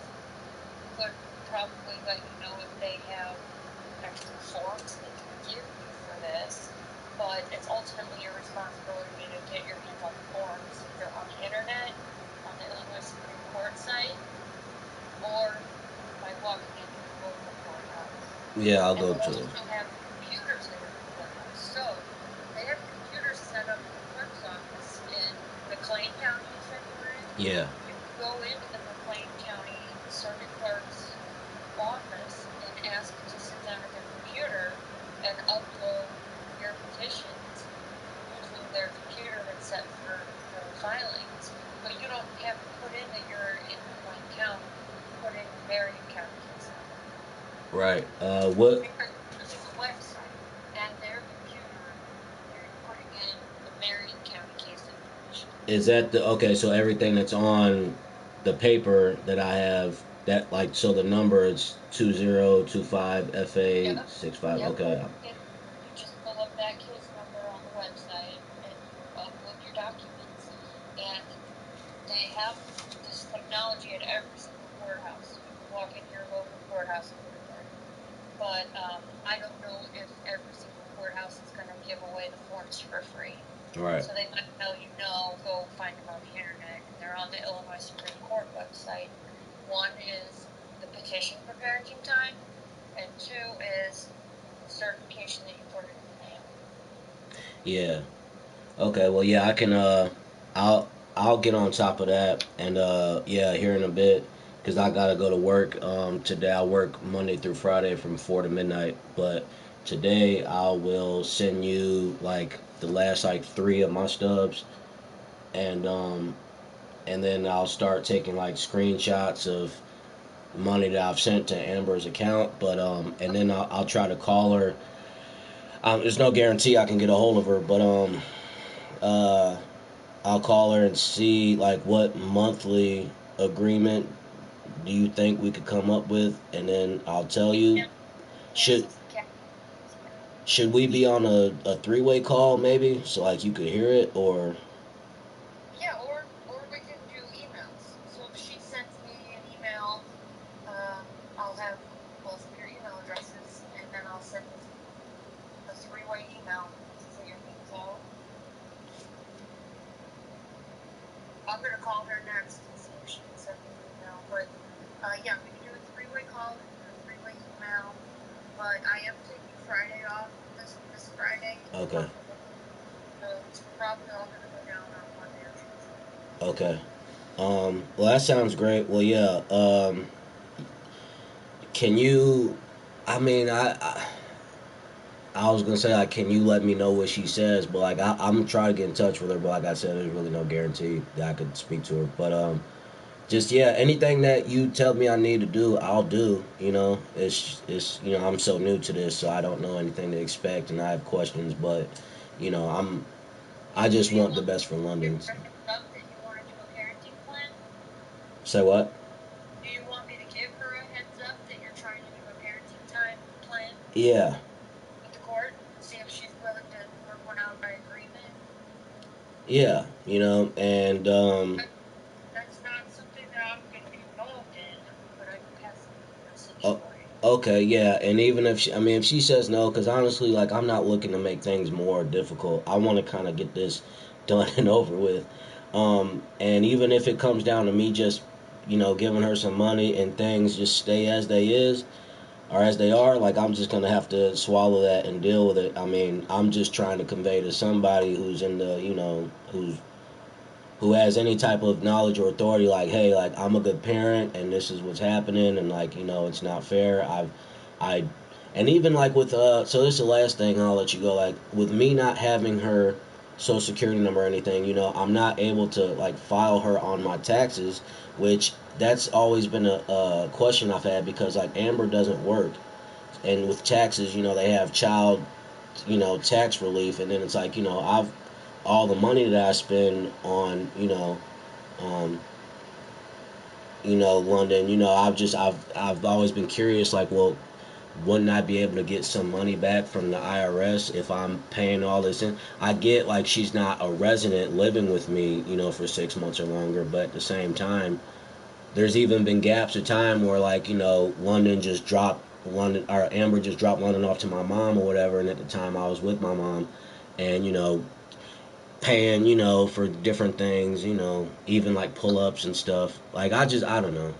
could probably let you know if they have extra forms they can give you for this, but it's ultimately your responsibility to get your hands on the forms either on the internet, on the Illinois Supreme Court site, or by walking into the local courthouse. Yeah, I'll go to And it. they also have computers there in the courthouse. So they have computers set up in the clerk's office in McLean County, you said you were in? Yeah. You can go into the McLean County Circuit Clerk's office and ask to sit down at their computer and upload your petitions using their computer that's set for filings. But you don't have to put in that you're in McLean County. Put in Marion County case number. Right. What? Using the website and their computer, you're putting in the Marion County case information. Is that okay? So everything that's on the paper that I have, that like, so the number is 2025 FA 65. Yep. Okay. You just pull up that case number on the website and upload your documents. And they have this technology at every single courthouse. You can walk into your local courthouse and put it there. But I don't know if every single courthouse is going to give away the forms for free. Right. So they might tell you, no, go find them on the internet. And they're on the Illinois Supreme Court website. One is the petition for parenting time, and two is certification that you put it in the mail. Yeah. Okay. Well, yeah, I can. I'll get on top of that, and yeah, here in a bit, because I gotta go to work. Today I work Monday through Friday from 4 to midnight, but today I will send you like the last like 3 of my stubs, and then I'll start taking like screenshots of money that I've sent to Amber's account, but and then I'll try to call her. There's no guarantee I can get a hold of her, but I'll call her and see like what monthly agreement do you think we could come up with, and then I'll tell you. Should we be on a three-way call maybe, so like you could hear it, or? Yeah, or we can do emails. So if she sends me an email, I'll have both of your email addresses, and then I'll send a three-way email to figure things out. I'm gonna call her next and see if she can send me an email. But yeah, we can do a three-way call, we can do a three-way email. But I am taking Friday off this Friday. Okay. So it's probably all gonna go down on Monday or Tuesday. Okay. Well, that sounds great. Well, yeah. Can you? I mean, I was gonna say like, can you let me know what she says? But like, I'm gonna try to get in touch with her. But like I said, there's really no guarantee that I could speak to her. But just yeah, anything that you tell me I need to do, I'll do. You know, it's you know, I'm so new to this, so I don't know anything to expect, and I have questions. But you know, I just want the best for London. Say what? Do you want me to give her a heads up that you're trying to do a parenting time plan? Yeah. With the court? See if she's willing to work one out by agreement? Yeah, you know, and That's not something that I'm going to be involved in, but I can pass the message for you. Okay, yeah, and even if if she says no, because honestly, like, I'm not looking to make things more difficult. I want to kind of get this done and over with. And even if it comes down to me just, you know, giving her some money and things just stay as they are, like, I'm just gonna have to swallow that and deal with it. I mean, I'm just trying to convey to somebody who's in the, you know, who has any type of knowledge or authority, like, hey, like, I'm a good parent and this is what's happening, and like, you know, it's not fair. And even like with so this is the last thing, I'll let you go. Like, with me not having her social security number or anything, you know, I'm not able to like file her on my taxes, which that's always been a question I've had, because like Amber doesn't work, and with taxes, you know, they have child, you know, tax relief, and then it's like, you know, all the money that I spend on, London, you know, I've always been curious, like, well, wouldn't I be able to get some money back from the IRS if I'm paying all this in? I get, like, she's not a resident living with me, you know, for 6 months or longer, but at the same time, there's even been gaps of time where, like, you know, Amber just dropped London off to my mom or whatever, and at the time I was with my mom, and, you know, paying, you know, for different things, you know, even like pull-ups and stuff. Like, I don't know.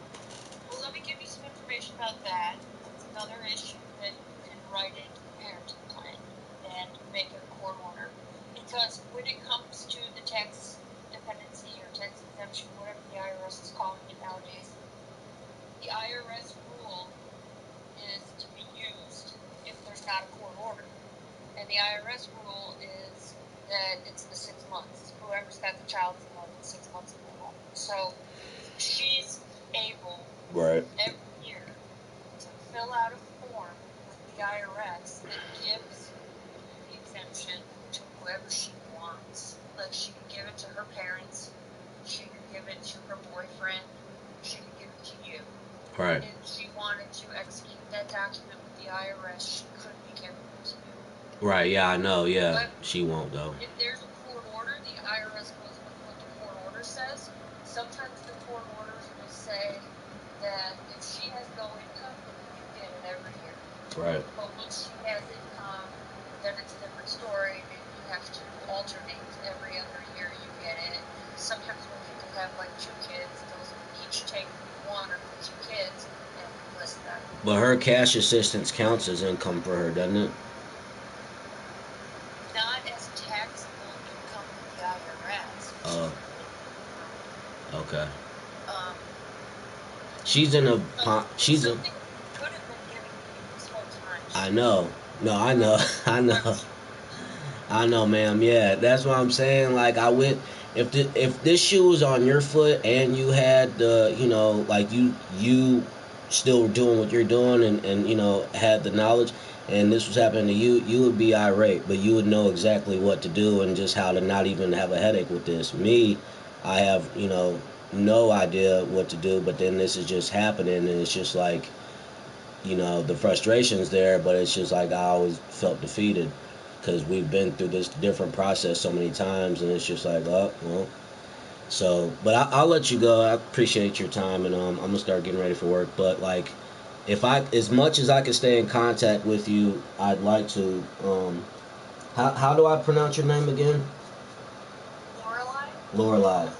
Well, let me give you some information about that. It's another issue that you can write into the parenting plan and make it a court order. Because when it comes to the tax dependency or tax exemption, whatever the IRS is calling it nowadays, the IRS rule is to be used if there's not a court order. And the IRS rule is that it's the 6 months. Whoever's got the child's in the 6 months in the home. So she's able, right, every year to fill out a form with the IRS that gives the exemption to whoever she wants. Like, she can give it to her parents, she can give it to her boyfriend, she can give it to you. Right. If she wanted to execute that document with the IRS, she could be giving it to you. Right, yeah, I know, yeah. But she won't, though. If there's a court order, the IRS goes with what the court order says. Sometimes the court orders will say that if she has no income, you get it every year. Right. But once she has income, then it's a different story. Maybe you have to alternate every other year you get it. Sometimes when people have like 2 kids, they'll each take 1 or 2 kids and list them. But her cash assistance counts as income for her, doesn't it? Not as taxable income with the IRS. Oh. Okay. She's in a. She's a. I know. No, I know. I know. I know, ma'am. Yeah, that's what I'm saying. Like, I would. If this shoe was on your foot and you had the, you know, like you still doing what you're doing and you know, had the knowledge, and this was happening to you, you would be irate, but you would know exactly what to do and just how to not even have a headache with this. Me, I have, you know, no idea what to do, but then this is just happening, and it's just like, you know, the frustration's there, but it's just like I always felt defeated because we've been through this different process so many times, and it's just like, oh, well. So, but I'll let you go. I appreciate your time, and I'm gonna start getting ready for work. But like, if I, as much as I can stay in contact with you, I'd like to. How do I pronounce your name again? Lorelai? Lorelai.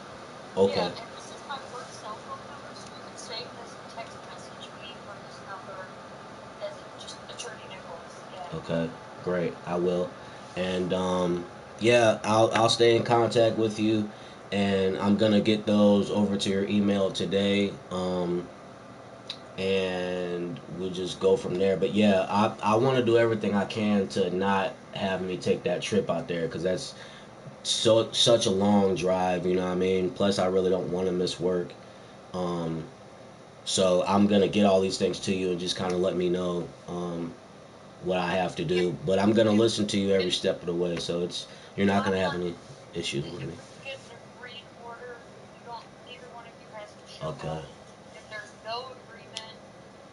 Okay. Yeah, and this is my work cell phone number, so you can save this text message me from this number as just Attorney Nichols. Yeah. Okay. Great. I will. And yeah, I'll stay in contact with you, and I'm gonna get those over to your email today. And we'll just go from there. But yeah, I want to do everything I can to not have me take that trip out there, because that's such a long drive, you know what I mean? Plus, I really don't want to miss work. So I'm gonna get all these things to you and just kind of let me know what I have to do. But I'm gonna listen to you every step of the way, so you're not gonna have any issues with me. Get an agreed order. You don't. Neither one of you has to show Okay. up. If there's no agreement,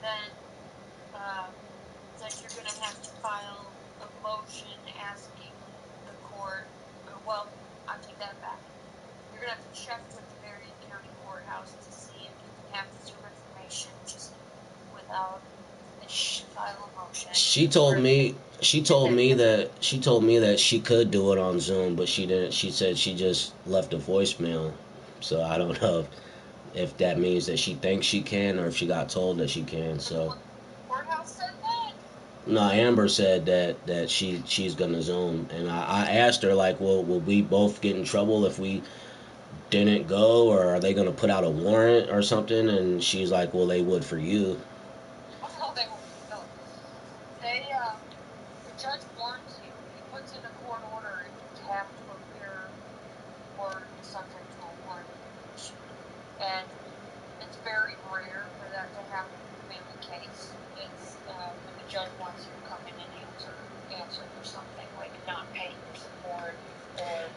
then you're going to have to file a motion asking the court. Well, I take that back. You're going to have to check with the Marion County Courthouse to see if you can have the Zoom information just without file a motion. She told me that she could do it on Zoom, but she didn't. She said she just left a voicemail. So I don't know if that means that she thinks she can, or if she got told that she can. So Courthouse said that? no, Amber said that she's gonna Zoom, and I asked her, like, well, will we both get in trouble if we didn't go, or are they gonna put out a warrant or something? And she's like, well, they would for you. Oh, they won't. No. The judge warns you. He puts in a court order and you have to appear or be subject to a warrant. And it's very rare for that to happen in a family case. It's when the judge wants you to come in and answer for something like not paying your support or.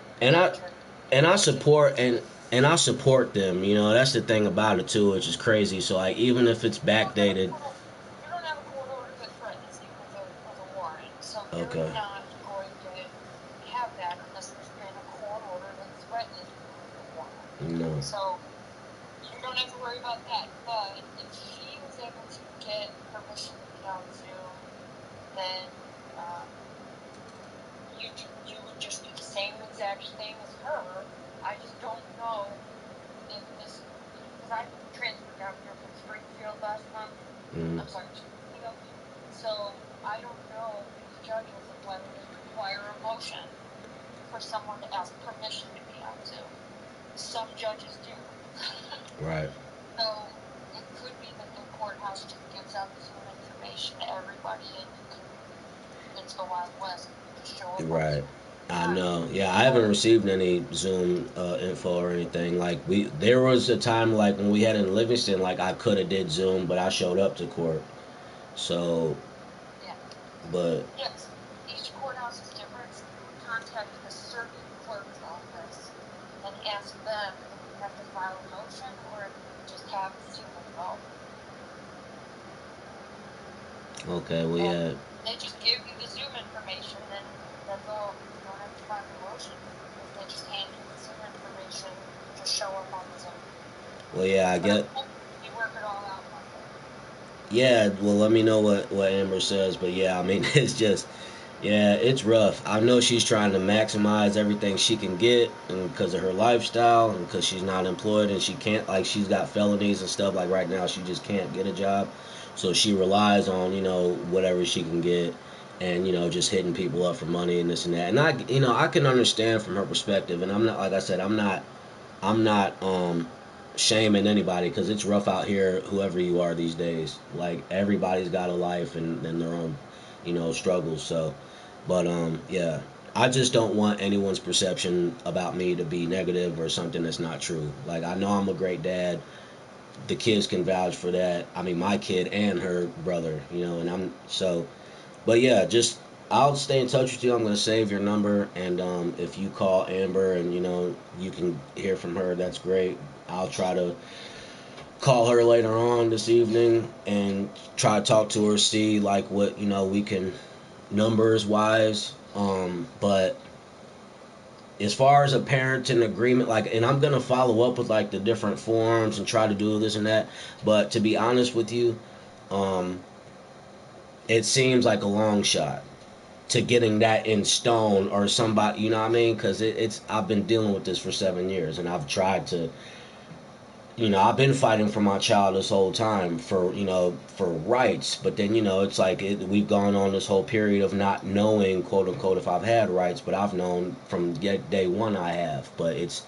And I support them. You know, that's the thing about it too, which is crazy. So like, even if it's backdated. You don't have a court order that threatens you with a warrant, so Okay. you're not going to have that unless there's been a court order that threatens you with a warrant. No. So you don't have to worry about that. But if she was able to get permission to be on Zoom, then you would just do the same exact thing as her. I just don't know if this, because I transferred down here from Springfield last month. I'm sorry, Springfield. So I don't know if these judges of whether they require a motion for someone to ask permission to be on Zoom. Some judges do. Right. So it could be that the courthouse just gives out Zoom information to everybody, and it's the Wild West. Just show up. Right. I know. Yeah, I haven't received any Zoom info or anything. Like there was a time like when we had in Livingston, like I could have did Zoom, but I showed up to court. So. Yeah. But. Yes. Each courthouse is different. So you would contact the circuit clerk's office and ask them if you have to file a motion or if you just have Zoom involved. Okay. Well, yeah. They just give you the Zoom information, and that's all. You don't have to file a motion. They just hand you the Zoom information. You just show up on the Zoom. Well, yeah, I get. You work it all out. Yeah, well, let me know what Amber says. But yeah, I mean, it's just, yeah, it's rough. I know she's trying to maximize everything she can get, and because of her lifestyle, and because she's not employed, and she can't, like, she's got felonies and stuff. Like right now, she just can't get a job. So she relies on, you know, whatever she can get, and, you know, just hitting people up for money and this and that. And I can understand from her perspective. And I'm not, like I said, I'm not shaming anybody, because it's rough out here, whoever you are these days. Like, everybody's got a life and their own, you know, struggles. So, but yeah, I just don't want anyone's perception about me to be negative or something that's not true. Like, I know I'm a great dad. the kids can vouch for that. I mean, my kid and her brother, you know, and I'm so. But yeah, just I'll stay in touch with you. I'm gonna save your number, and if you call Amber and you know you can hear from her, that's great. I'll try to call her later on this evening and try to talk to her, see like what you know we can numbers wise. But as far as a parenting agreement, like, and I'm gonna follow up with like the different forms and try to do this and that. But to be honest with you, it seems like a long shot to getting that in stone or somebody, you know what I mean? Because it's I've been dealing with this for 7 years, and I've tried to, you know, I've been fighting for my child this whole time for, you know, for rights. But then, you know, it's like we've gone on this whole period of not knowing, quote unquote, if I've had rights. But I've known from day one I have. But it's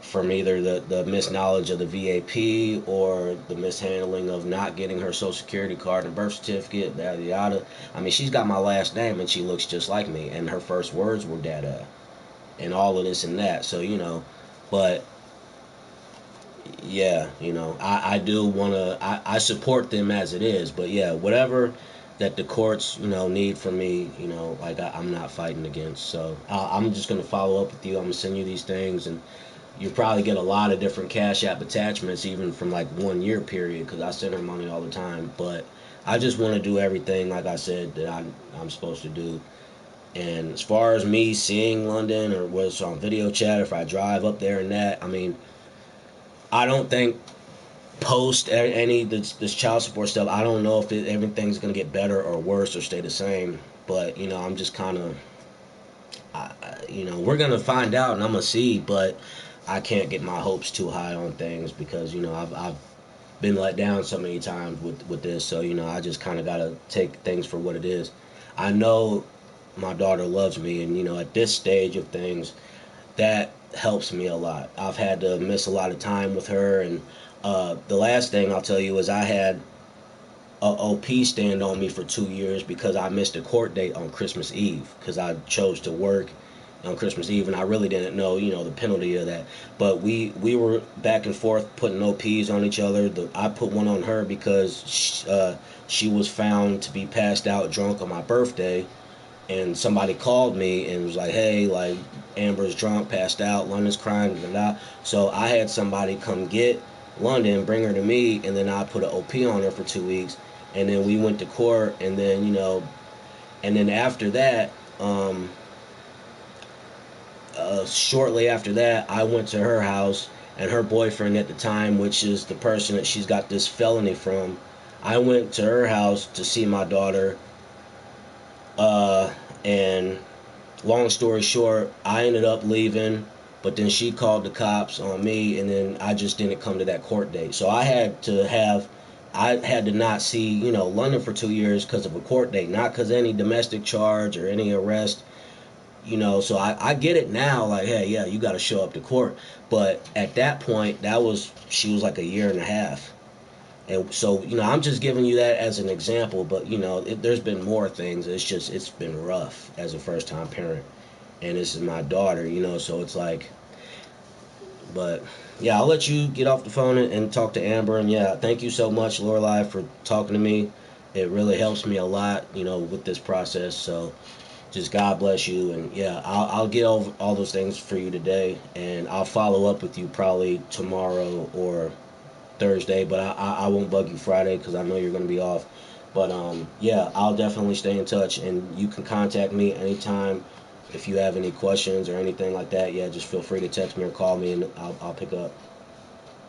from either the misknowledge of the VAP or the mishandling of not getting her social security card and birth certificate, yada yada. I mean, she's got my last name and she looks just like me, and her first words were dada, and all of this and that. So, you know, but yeah, you know, I do want to, I support them as it is, but yeah, whatever that the courts, you know, need from me, you know, like I'm not fighting against. So I'm just going to follow up with you. I'm going to send you these things, and you probably get a lot of different Cash App attachments, even from like 1 year period, because I send her money all the time. But I just want to do everything, like I said, that I'm supposed to do. And as far as me seeing London, or whether it's on video chat, if I drive up there and that, I mean, I don't think post any this child support stuff, I don't know if everything's going to get better or worse or stay the same. But, you know, I'm just kind of, you know, we're going to find out and I'm going to see. But I can't get my hopes too high on things because, you know, I've been let down so many times with this. So, you know, I just kind of got to take things for what it is. I know my daughter loves me, and, you know, at this stage of things, that helps me a lot. I've had to miss a lot of time with her, and the last thing I'll tell you is I had a OP stand on me for 2 years because I missed a court date on Christmas Eve because I chose to work on Christmas Eve, and I really didn't know, you know, the penalty of that. But we were back and forth putting OPs on each other. I put one on her because she was found to be passed out drunk on my birthday. And somebody called me and was like, hey, like, Amber's drunk, passed out, London's crying, blah, blah. So I had somebody come get London, bring her to me, and then I put an OP on her for 2 weeks. And then we went to court, and then, you know, and then after that, shortly after that, I went to her house, and her boyfriend at the time, which is the person that she's got this felony from, I went to her house to see my daughter. And long story short, I ended up leaving, but then she called the cops on me, and then I just didn't come to that court date. So I had to not see, you know, London for 2 years because of a court date, not because any domestic charge or any arrest, you know. So I get it now, like, hey, yeah, you got to show up to court. But at that point, she was like 1.5 years. And so, you know, I'm just giving you that as an example, but, you know, there's been more things. It's been rough as a first-time parent. And this is my daughter, you know, so it's like, but, yeah, I'll let you get off the phone and talk to Amber. And, yeah, thank you so much, Lorelai, for talking to me. It really helps me a lot, you know, with this process. So just God bless you. And, yeah, I'll get over all those things for you today. And I'll follow up with you probably tomorrow or Thursday, but I won't bug you Friday because I know you're going to be off. But yeah, I'll definitely stay in touch, and you can contact me anytime if you have any questions or anything like that. Yeah, just feel free to text me or call me, and I'll pick up.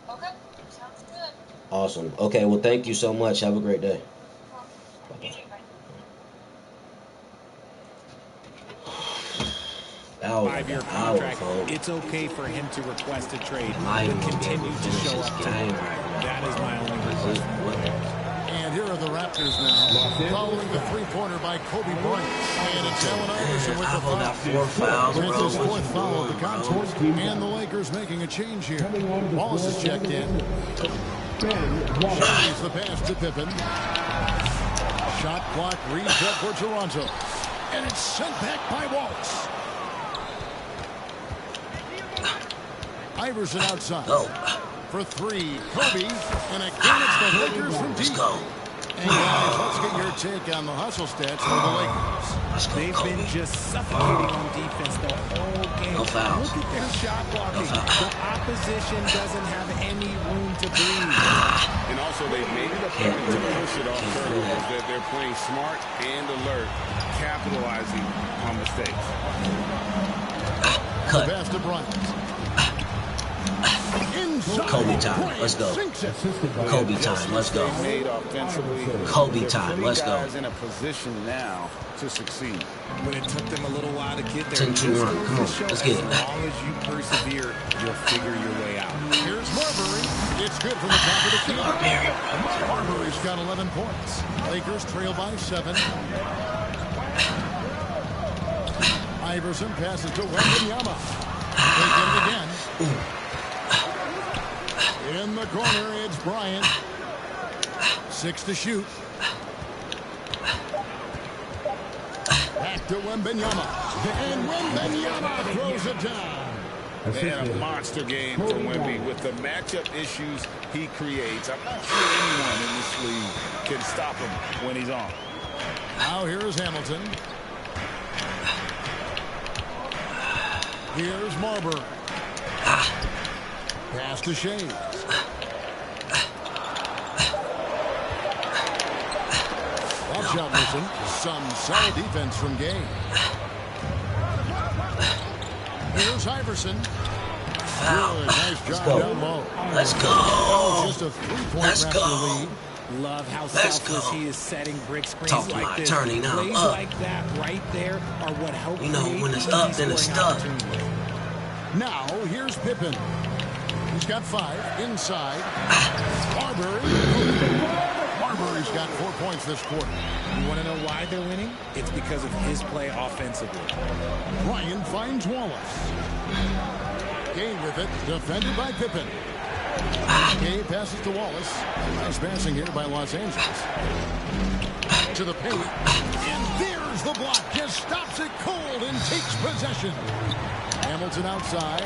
Okay, sounds good. Awesome. Okay, well, thank you so much. Have a great day. You too, bye. 5-year contract. It's okay for him to request a trade, but continue to show up to work. That is my only request. And here are the Raptors now, following the three-pointer by Kobe Bryant. And it's Allen Iverson with the foul. Got 4 fouls, With bro. his 4th foul of the contest. And the Lakers making a change here. Wallace is checked in. Shady's the pass to Pippen. Shot clock reset for Toronto. And it's sent back by Wallace. Iverson outside. for three. Kobe, and again it's the Lakers from deep. Let's go. And guys, let's get your take on the hustle stats for the Lakers. They've been just suffocating on defense the whole game. No fouls. Look at their shot blocking. The opposition doesn't have any room to breathe. And also, they've made it a point to push it off turnovers. They're playing smart and alert, capitalizing on mistakes. Cut. Pass to Bryant. Kobe time. Let's go. Kobe time. Let's go. Kobe time. Let's go. In a position now to succeed. But it took them a little while to get there. 10-2 run. Come on. Let's get it. As long as you persevere, you'll figure your way out. Here's Marbury. It's good from the top of the key. Marbury's got 11 points. Lakers trail by 7. Iverson passes to Wembanyama. They get it again. In the corner, it's Bryant. 6 to shoot. Back to Wembanyama. And Wembanyama throws it down. They had a monster game from Wemby with the matchup issues he creates. I'm not sure anyone in this league can stop him when he's on. Now here is Hamilton. Here's Marbury. Pass to Shea. Watch out, listen. Some solid defense from Gay. Here's Iverson. Good, nice job down low. Let's go. Just a 3-point Raptor lead. Love how selfless he is setting brick screens Talk like this. turning now. Plays like that right there are what help you know, create when it's up, then it's stuck. Now, here's Pippen. He's got 5 inside. Marbury. Marbury's got 4 points this quarter. You want to know why they're winning? It's because of his play offensively. Bryant finds Wallace. Gay with it, defended by Pippen. Gay passes to Wallace. Nice passing here by Los Angeles. To the paint. And there's the block. Just stops it cold and takes possession. Hamilton outside.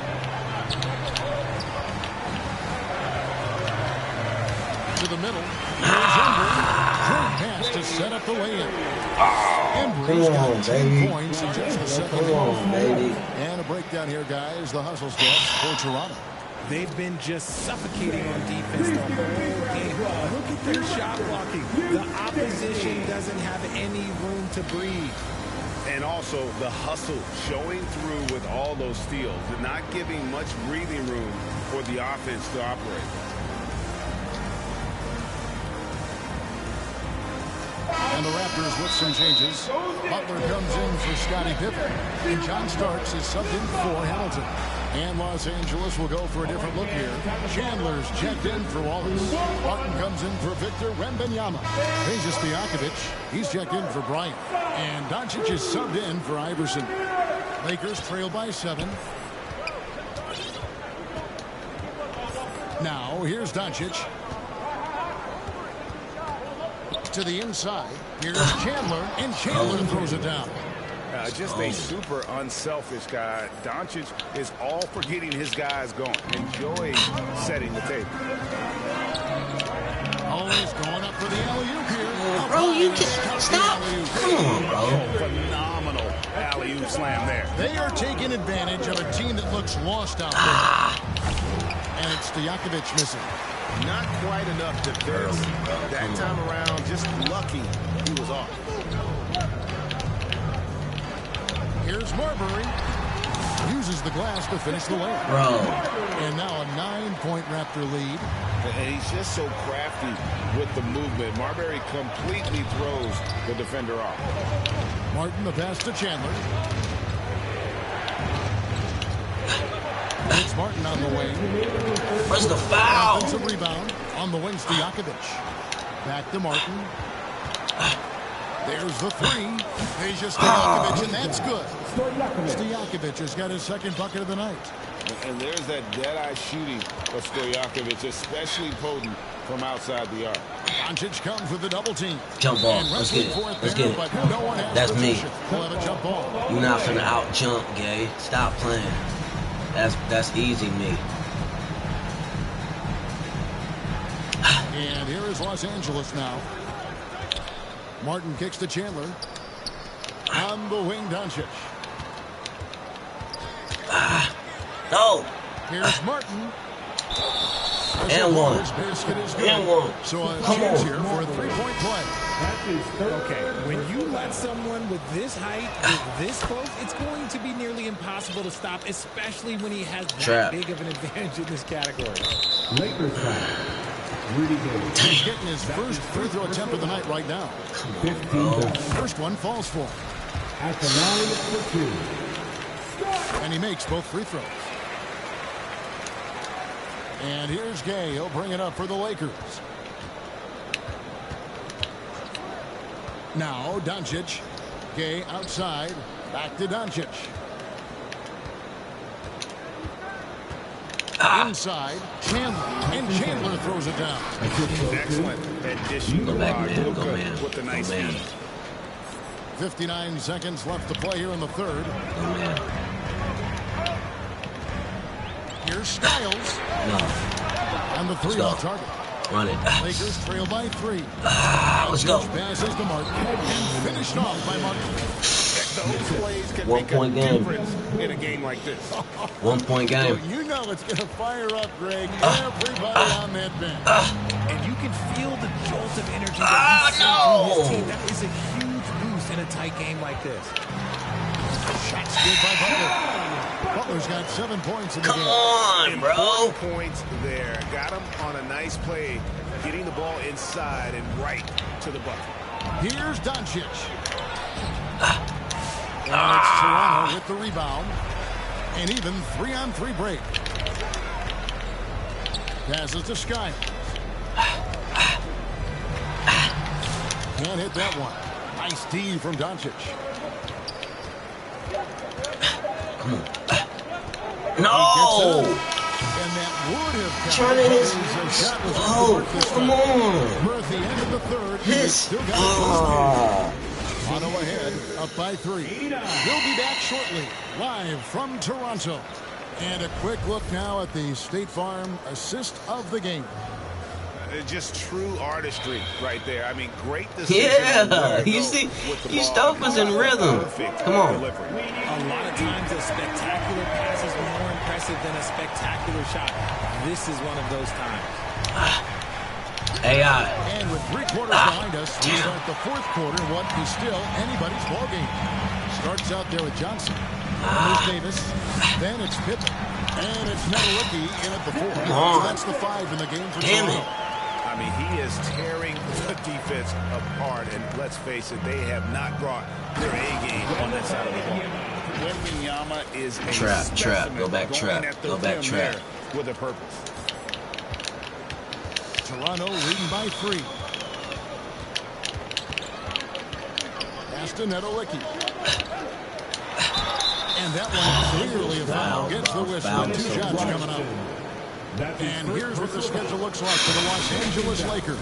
To the middle. Here's Embry. Great pass to set up the lay-in. Embry's got 10 points in just the second half. Baby. And a breakdown here, guys. The hustle stats for Toronto. They've been just suffocating on defense the whole game. Look at their shot blocking. The opposition doesn't have any room to breathe. And also the hustle showing through with all those steals and not giving much breathing room for the offense to operate. And the Raptors with some changes. Butler comes in for Scottie Pippen. And John Starks is subbed in for Hamilton. And Los Angeles will go for a different look here. Chandler's checked in for Wallace. Martin comes in for Victor Wembanyama. Peja Stojakovic, he's checked in for Bryant. And Doncic is subbed in for Iverson. Lakers trail by 7. Now, here's Doncic. To the inside. Here's Chandler, and Chandler throws it down. Just a super unselfish guy. Doncic is all for getting his guys going. Enjoys setting the table. Always going up for the alley-oop here. Bro, you can't stop. Come on, bro. Phenomenal alley-oop slam there. They are taking advantage of a team that looks lost out there. And it's Stojakovic missing. Not quite enough defense. That time around, just lucky he was off. Here's Marbury. Uses the glass to finish the layup. Bro. And now a 9-point Raptor lead. And he's just so crafty with the movement. Marbury completely throws the defender off. Martin, the pass to Chandler. It's Martin on the wing. Where's the foul? Offensive rebound on the wing, Stojakovic. Back to Martin. There's the 3. Peja Stojakovic, and that's good. Stojakovic has got his second bucket of the night. And there's that dead-eye shooting of Stojakovic, especially potent from outside the arc. Doncic comes with the double team. Jump ball. Let's get it. Let's get it. That's me. We'll have a jump ball. You're not finna out jump, Gay. Stop playing. That's easy, me. here is Los Angeles now. Martin kicks to Chandler. On the wing, Doncic. No. Here's Martin. And one. And one. So a chance here for a three-point play. Okay, when you let someone with this height, with this close, it's going to be nearly impossible to stop, especially when he has that big of an advantage in this category. Lakers foul. He's getting his first free throw attempt of the night right now. 15 First one falls for him. At the line for 2. And he makes both free throws. And here's Gay. He'll bring it up for the Lakers. Now Doncic. Gay outside. Back to Doncic. Inside. Chandler. And Chandler throws it down. Excellent addition. Go back, man. Go, man. With the nice man. 59 seconds left to play here in the third. Go, man. Here's Styles. No. And the three on target. Run it. Lakers trail by 3. Let's go. Passes to Martin and finished off by Martin. Those plays can 1 make point a game. difference in a game like this. 1 point game. Well, you know it's going to fire up, Greg. Everybody on that bench. And you can feel the jolt of energy that he's sending his team. That is a huge boost in a tight game like this. Shots good by Butler. Butler's got 7 points in the game. Come on, bro. 4 points there. Got him on a nice play, getting the ball inside and right to the bucket. Here's Doncic. And it's Toronto with the rebound. And even 3-on-3 break. Passes to Sky. Can't hit that one. Nice D from Doncic. No! And that would have Trying his. Oh, come on. We're at the end of the third. His. Still got Auto ahead, up by 3. We'll be back shortly, live from Toronto. And a quick look now at the State Farm assist of the game. Just true artistry right there. I mean, great decision. Yeah, you see, you stuff was in rhythm. Come on. A lot of times a spectacular pass is more impressive than a spectacular shot. This is one of those times. AI. And with 3 quarters behind us, we start the fourth quarter, what is still anybody's ball game. Starts out there with Johnson. There's Davis. Then it's Pippen. And it's Metallicki in at the 4. So that's the 5 in the game for Toronto. I mean, he is tearing the defense apart. And let's face it, they have not brought their A game on that side of the ball. Wembanyama is a trap. Go back, trap. Go back, trap. With a purpose. Toronto leading by 3. Pass to Metallicki. And that one clearly a foul. Gets the whistle. 2 shots coming up. And here's what the schedule looks like for the Los Angeles Lakers.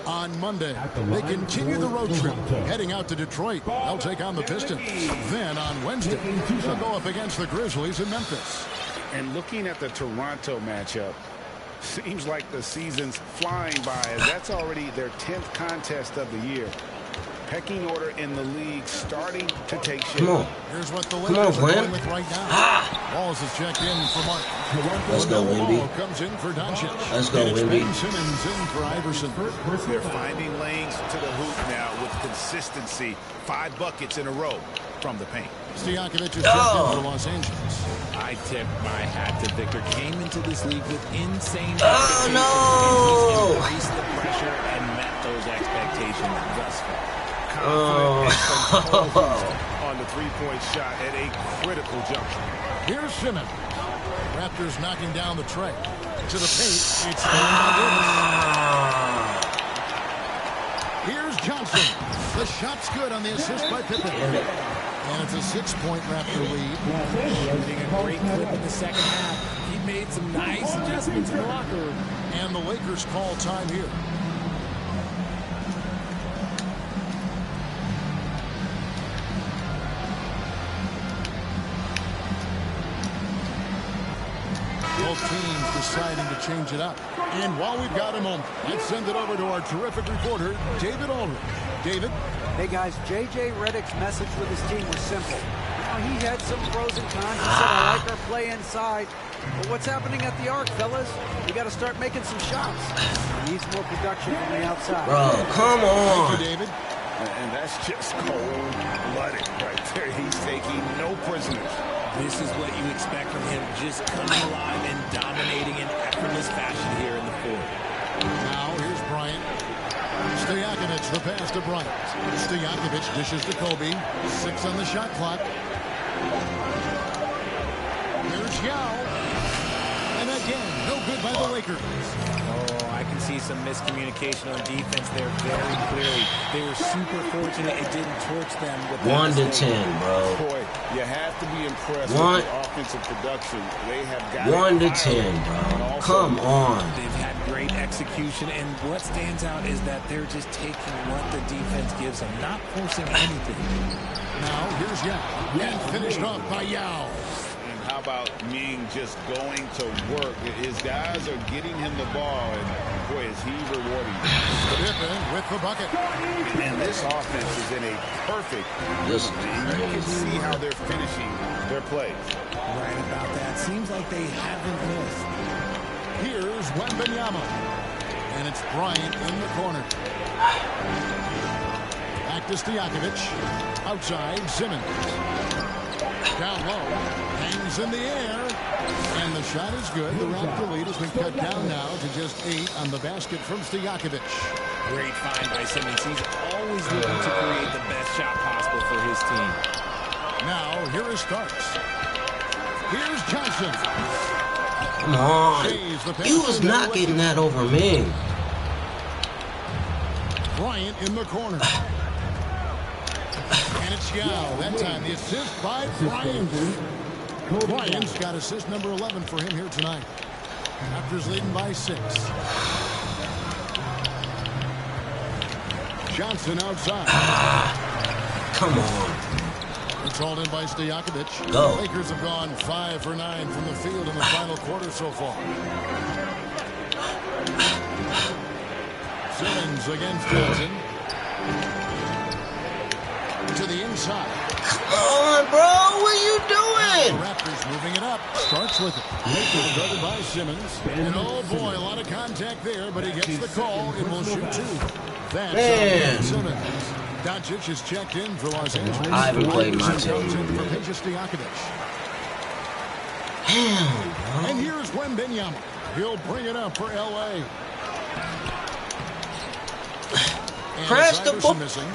On Monday, they continue the road trip, heading out to Detroit. They'll take on the Pistons. Then on Wednesday, they'll go up against the Grizzlies in Memphis. And looking at the Toronto matchup, seems like the season's flying by, as that's already their 10th contest of the year. Pecking order in the league starting to take shape. Come on. Here's what the Lakers are going with right now. Balls is checked in for Mark. Let's go, Wemby. Ball comes in for Doncic. Let's go, Wemby. Simmons in for Iverson. They're finding lanes to the hoop now with consistency. 5 buckets in a row from the paint. Stojakovic is checked in for Los Angeles. I tip my hat to Victor. Came into this league with insane expectations. No! And he's embraced the pressure and met those expectations thus far. On the 3-point shot at a critical juncture. Here's Simmons. Raptors knocking down the tray. To the paint. It's Here's Johnson. The shot's good on the assist by Pippen. And it's a 6-point Raptor lead. Getting a great clip in the second half. He made some nice adjustments in the locker room. And the Lakers call time here. Both teams deciding to change it up. And while we've got a moment, let's send it over to our terrific reporter, David Aldridge. David? Hey, guys, J.J. Redick's message with his team was simple. He had some pros and cons. He said, I like our play inside. But what's happening at the arc, fellas? We got to start making some shots. He needs more production from the outside. Bro, come on. Thank you, David. And that's just cold-blooded right there. He's taking no prisoners. This is what you expect from him, just coming alive and dominating in effortless fashion here in the fourth. Now, here's Bryant. Stojakovic, the pass to Bryant. Stojakovic dishes to Kobe. 6 on the shot clock. Here's Yao. And again, no good by the Lakers. Oh, I can see some miscommunication on defense there very clearly. They were super fortunate it didn't torch them with that 1 to mistake. 10, bro. Boy, you have to be impressed with the offensive production. They have got 1 to 10, bro. Come on. They've had great execution, and what stands out is that they're just taking what the defense gives them, not forcing anything. Now, here's Yao. And finished off by Yao. And how about Ming just going to work? His guys are getting him the ball, and boy, is he rewarding. Pippen with the bucket. And this offense is in a perfect position. You can see how they're finishing their plays. Right about that. Seems like they haven't missed. Here's Wembanyama. And it's Bryant in the corner. Back to Stojakovic. Outside, Simmons. Down low. Hangs in the air. And the shot is good. The Raptor lead has been cut down now to just 8 on the basket from Stojakovic. Great find by Simmons. He's always looking to create the best shot possible for his team. Now, here is Starks. Here's Johnson. Come on. You was not getting that over me. Bryant in the corner. And it's Yao. That time the assist by Bryant. Bryant's got assist number 11 for him here tonight. Raptors leading by 6. Johnson outside. Come on. It's hauled in by Stojakovic. Go. Lakers have gone 5 for 9 from the field in the final quarter so far. Simmons against Johnson. To the inside. Come on, bro. What are you doing? The Raptors moving it up. Starts with it. Lakers guarded by Simmons. And oh boy, a lot of contact there, but he gets the call and will shoot 2. That's Simmons. Doncic is checked in for Los Angeles. I haven't played my team. For Stojakovic. And here's Wembanyama. He'll bring it up for L.A. Crash the ball. Missing.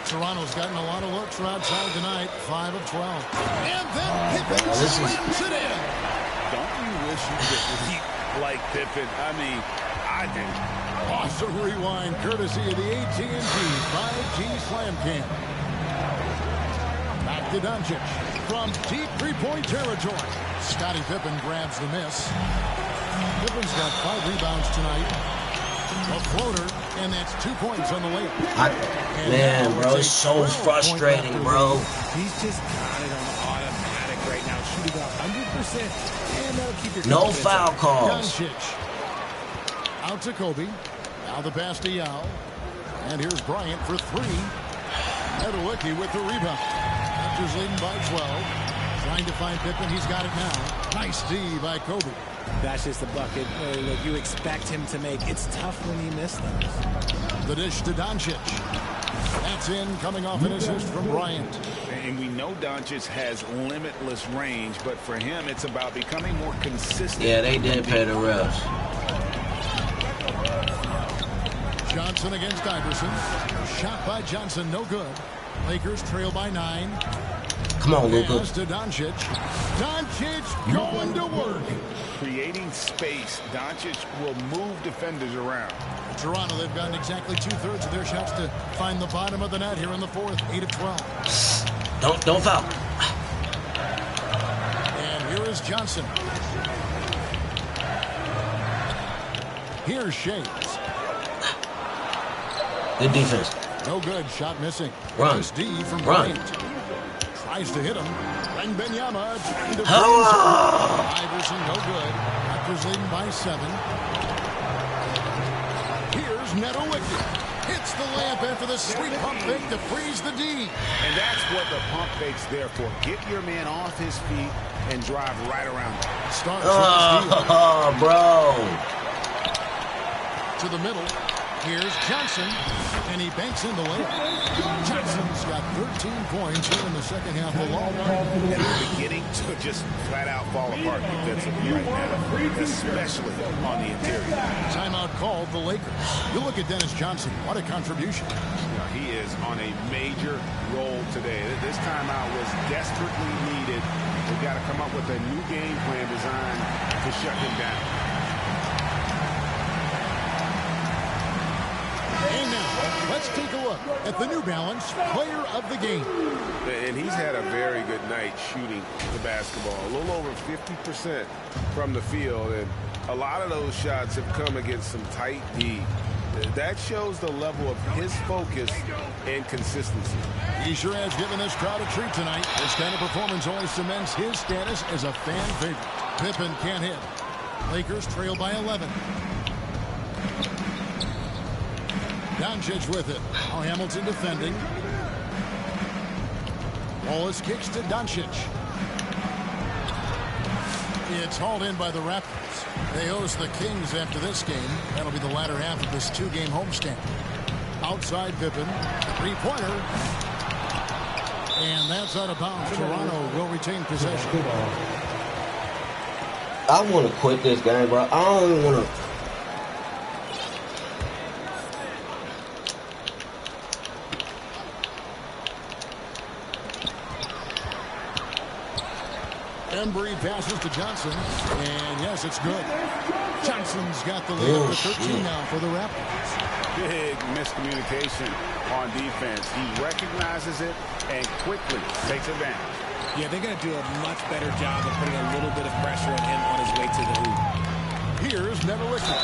Toronto's gotten a lot of looks from outside tonight. 5 of 12. And then Pippen slams it in. Don't you wish you could eat like Pippen? I mean, I do. Awesome rewind, courtesy of the AT&T 5G Slam Cam. Back to Doncic from deep three-point territory. Scottie Pippen grabs the miss. Pippen's got 5 rebounds tonight. A floater, and that's 2 points on the layup. Man, bro, it's so frustrating, bro. He's just got it on automatic right now, shooting 100%, and that'll keep your no foul calls. Doncic. Out to Kobe. Now the pass to Yao. And here's Bryant for 3. Edowicki with the rebound. Raptors leading by 12. Trying to find Pippen. He's got it now. Nice D by Kobe. That's just a bucket that you expect him to make. It's tough when he missed those. The dish to Doncic. That's in, coming off an assist from Bryant. And we know Doncic has limitless range, but for him, it's about becoming more consistent. Yeah, they did pay the refs. Johnson against Iverson. Shot by Johnson, no good. Lakers trail by 9. Come on, Luka. Pass to Doncic. Doncic going to work. Creating space. Doncic will move defenders around. Toronto, they've gotten exactly 2/3 of their shots to find the bottom of the net here in the fourth. 8 of 12. Don't foul. And here is Johnson. Here's Shades. Good defense. No good. Shot missing. Run. Nice D from Run. Bryant. Tries to hit him. Wembanyama trying to Oh! Iverson, no good. Raptors leading by 7. Here's Nedolicki. Hits the layup after the sweet pump fake to freeze the D. And that's what the pump fake's there for. Get your man off his feet and drive right around him. Starks bro. to the middle. Here's Johnson, and he banks in the layup. Johnson's got 13 points here in the second half alone. And they're beginning to just flat out fall apart defensively right now, especially on the interior. Timeout called the Lakers. You look at Dennis Johnson. What a contribution. He is on a major role today. This timeout was desperately needed. They've got to come up with a new game plan designed to shut him down. And now, let's take a look at the New Balance player of the game. And he's had a very good night shooting the basketball. A little over 50% from the field, and a lot of those shots have come against some tight D. That shows the level of his focus and consistency. He sure has given this crowd a treat tonight. This kind of performance only cements his status as a fan favorite. Pippen can't hit. Lakers trail by 11. Doncic with it. Now Hamilton defending. Wallace kicks to Doncic. It's hauled in by the Raptors. They host the Kings after this game. That'll be the latter half of this two-game homestand. Outside Pippen. Three-pointer. And that's out of bounds. Toronto will retain possession. I want to quit this game, bro. I don't even want to. Embry passes to Johnson, and yes, it's good. Johnson's got the lead up to 13 now for the Raptors. Big miscommunication on defense. He recognizes it and quickly takes advantage. Yeah, they're going to do a much better job of putting a little bit of pressure on him on his way to the hoop. Here's Nedolicki.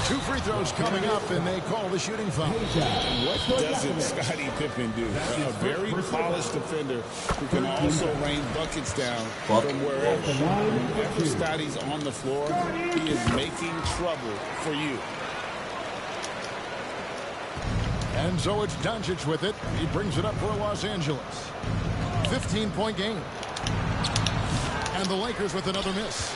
2 free throws coming up, and they call the shooting foul. What doesn't Scottie Pippen do? A very polished defender who can also rain buckets down from wherever. Whenever Scottie's on the floor, he is making trouble for you. And so it's Doncic with it. He brings it up for Los Angeles. 15-point game. And the Lakers with another miss.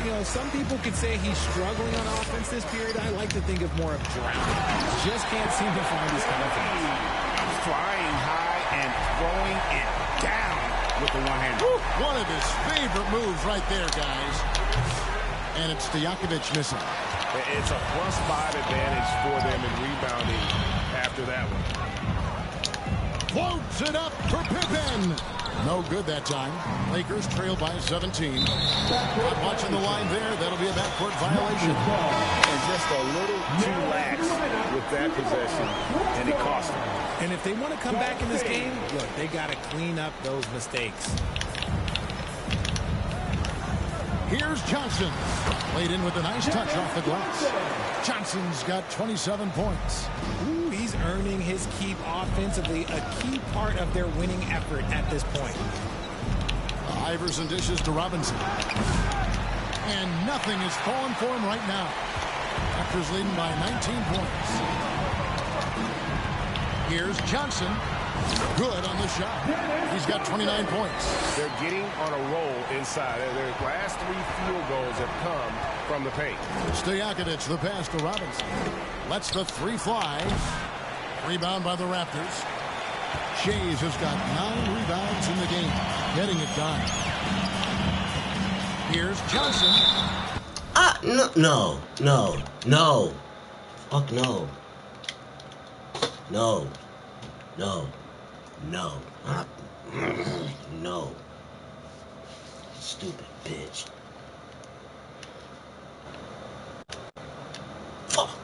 You know, some people could say he's struggling on offense this period. I like to think of more of drowning. Just can't seem to find his confidence. Flying high and throwing it down with the one-hand. One of his favorite moves right there, guys. And it's Stojakovic missing. It's a +5 advantage for them in rebounding after that one. Floats it up for Pippen. No good that time. Lakers trail by 17. Not watching the line there. That'll be a backcourt violation. And just a little too lax with that possession, and it cost them. And if they want to come back in this game, look, they got to clean up those mistakes. Here's Johnson. Laid in with a nice touch off the glass. Johnson's got 27 points. Ooh, he's earning his keep offensively, a key part of their winning effort at this point. Iverson dishes to Robinson. And nothing is falling for him right now. Raptors leading by 19 points. Here's Johnson. Good on the shot. He's got 29 points. They're getting on a roll inside. Their last 3 field goals have come from the paint. Stojakovic, the pass to Robinson. Lets the 3 fly. Rebound by the Raptors. Shays has got 9 rebounds in the game. Getting it done. Here's Johnson. No. Fuck no. No. No. Stupid bitch. Fuck.